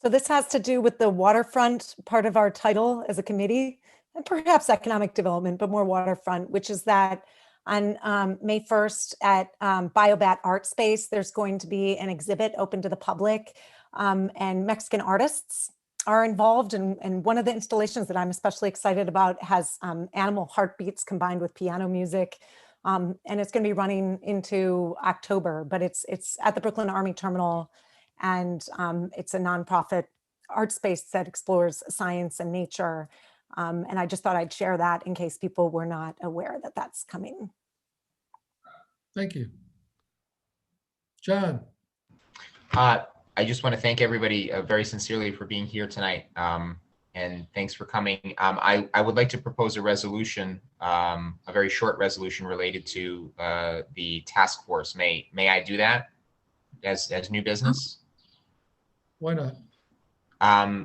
S16: So this has to do with the waterfront part of our title as a committee, and perhaps economic development, but more waterfront, which is that on May 1st at Biobat Art Space, there's going to be an exhibit open to the public, and Mexican artists are involved. And one of the installations that I'm especially excited about has animal heartbeats combined with piano music. And it's going to be running into October, but it's at the Brooklyn Army Terminal, and it's a nonprofit art space that explores science and nature. And I just thought I'd share that in case people were not aware that that's coming.
S5: Thank you. John.
S14: I just want to thank everybody very sincerely for being here tonight. And thanks for coming. I would like to propose a resolution, a very short resolution related to the task force. May I do that as new business?
S5: Why not?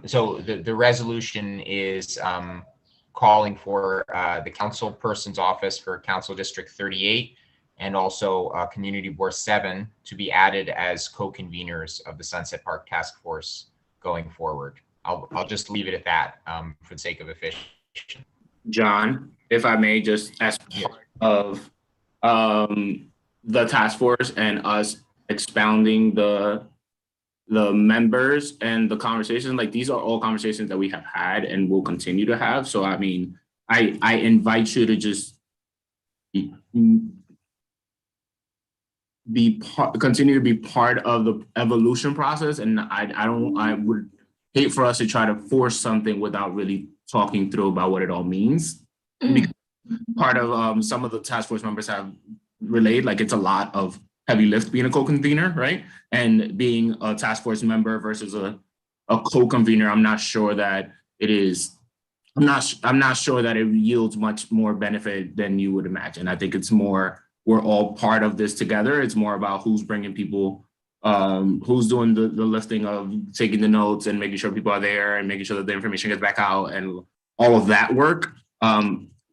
S14: So the resolution is calling for the council person's office for Council District 38 and also Community Board 7 to be added as co-conveners of the Sunset Park Task Force going forward. I'll just leave it at that for the sake of efficiency.
S8: John, if I may, just as part of the task force and us expounding the members and the conversations, like these are all conversations that we have had and will continue to have. So I mean, I invite you to just continue to be part of the evolution process. And I would hate for us to try to force something without really talking through about what it all means. Because part of some of the task force members have relayed, like it's a lot of heavy lift being a co-convener, right? And being a task force member versus a co-convener, I'm not sure that it is, I'm not sure that it yields much more benefit than you would imagine. I think it's more, we're all part of this together. It's more about who's bringing people, who's doing the lifting of taking the notes and making sure people are there and making sure that the information gets back out and all of that work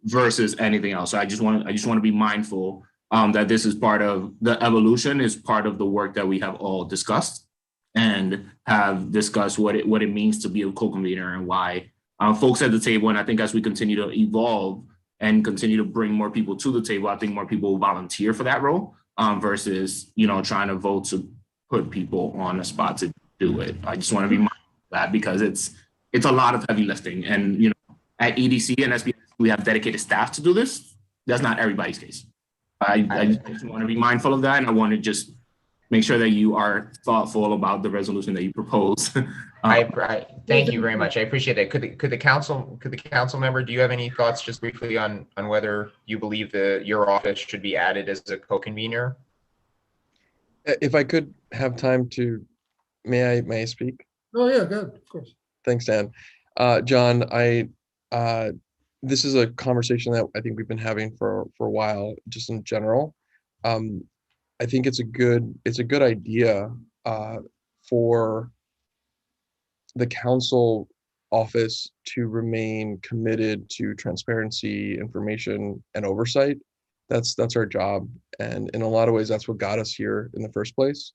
S8: versus anything else. So I just want to be mindful that this is part of the evolution, is part of the work that we have all discussed and have discussed what it means to be a co-convener and why folks at the table. And I think as we continue to evolve and continue to bring more people to the table, I think more people will volunteer for that role versus, trying to vote to put people on the spot to do it. I just want to be mindful of that because it's a lot of heavy lifting. And, at EDC and SBS, we have dedicated staff to do this. That's not everybody's case. I just want to be mindful of that. And I want to just make sure that you are thoughtful about the resolution that you propose.
S14: Thank you very much. I appreciate that. Could the council member, do you have any thoughts just briefly on whether you believe your office should be added as a co-convener?
S11: If I could have time to, may I speak?
S5: Oh yeah, good, of course.
S11: Thanks, Dan. John, this is a conversation that I think we've been having for a while, just in general. I think it's a good idea for the council office to remain committed to transparency, information, and oversight. That's our job, and in a lot of ways, that's what got us here in the first place.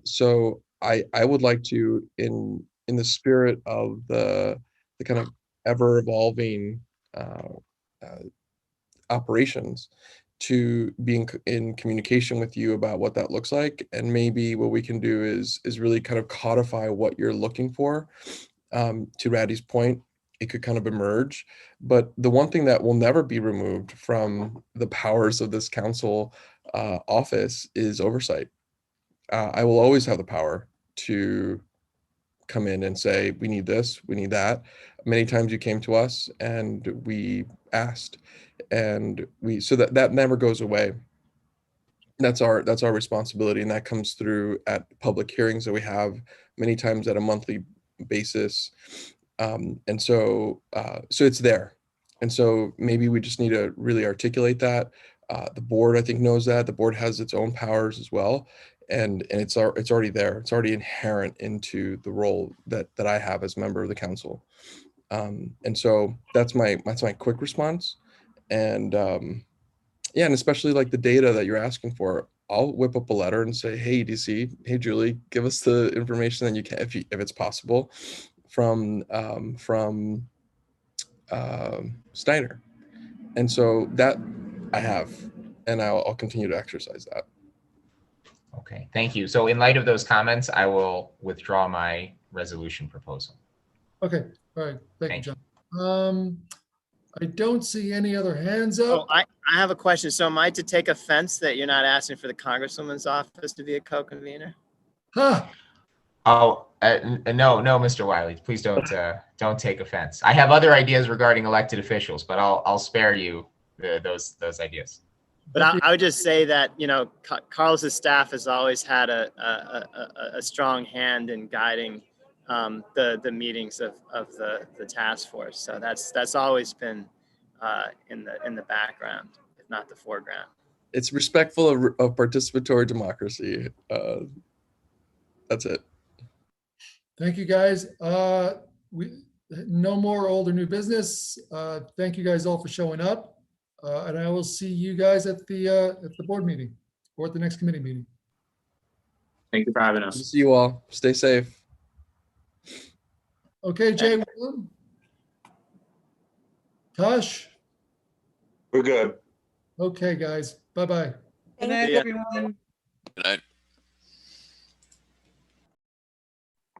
S11: So I would like to, in the spirit of the kind of ever evolving operations, to be in communication with you about what that looks like. And maybe what we can do is really kind of codify what you're looking for. To Raddy's point, it could kind of emerge. But the one thing that will never be removed from the powers of this council office is oversight. I will always have the power to come in and say, we need this, we need that. Many times you came to us and we asked, and so that never goes away. That's our responsibility, and that comes through at public hearings that we have many times at a monthly basis. And so it's there. And so maybe we just need to really articulate that. The board, I think, knows that. The board has its own powers as well. And it's already there. It's already inherent into the role that I have as member of the council. And so that's my quick response. And yeah, and especially like the data that you're asking for, I'll whip up a letter and say, hey, DC, hey, Julie, give us the information that you can, if it's possible, from Steiner. And so that I have, and I'll continue to exercise that.
S14: Okay, thank you. So in light of those comments, I will withdraw my resolution proposal.
S5: Okay, all right, thank you, John. I don't see any other hands up.
S13: Oh, I have a question. So am I to take offense that you're not asking for the Congresswoman's office to be a co-convener?
S5: Huh.
S14: Oh, no, Mr. Wiley, please don't take offense. I have other ideas regarding elected officials, but I'll spare you those ideas.
S13: But I would just say that, you know, Carlos's staff has always had a strong hand in guiding the meetings of the task force. So that's always been in the background, if not the foreground.
S11: It's respectful of participatory democracy. That's it.
S5: Thank you, guys. No more old or new business. Thank you guys all for showing up. And I will see you guys at the board meeting or at the next committee meeting.
S8: Thank you for having us.
S11: See you all. Stay safe.
S5: Okay, Jay. Tosh?
S1: We're good.
S5: Okay, guys. Bye-bye.
S2: Good night, everyone.
S9: Good night.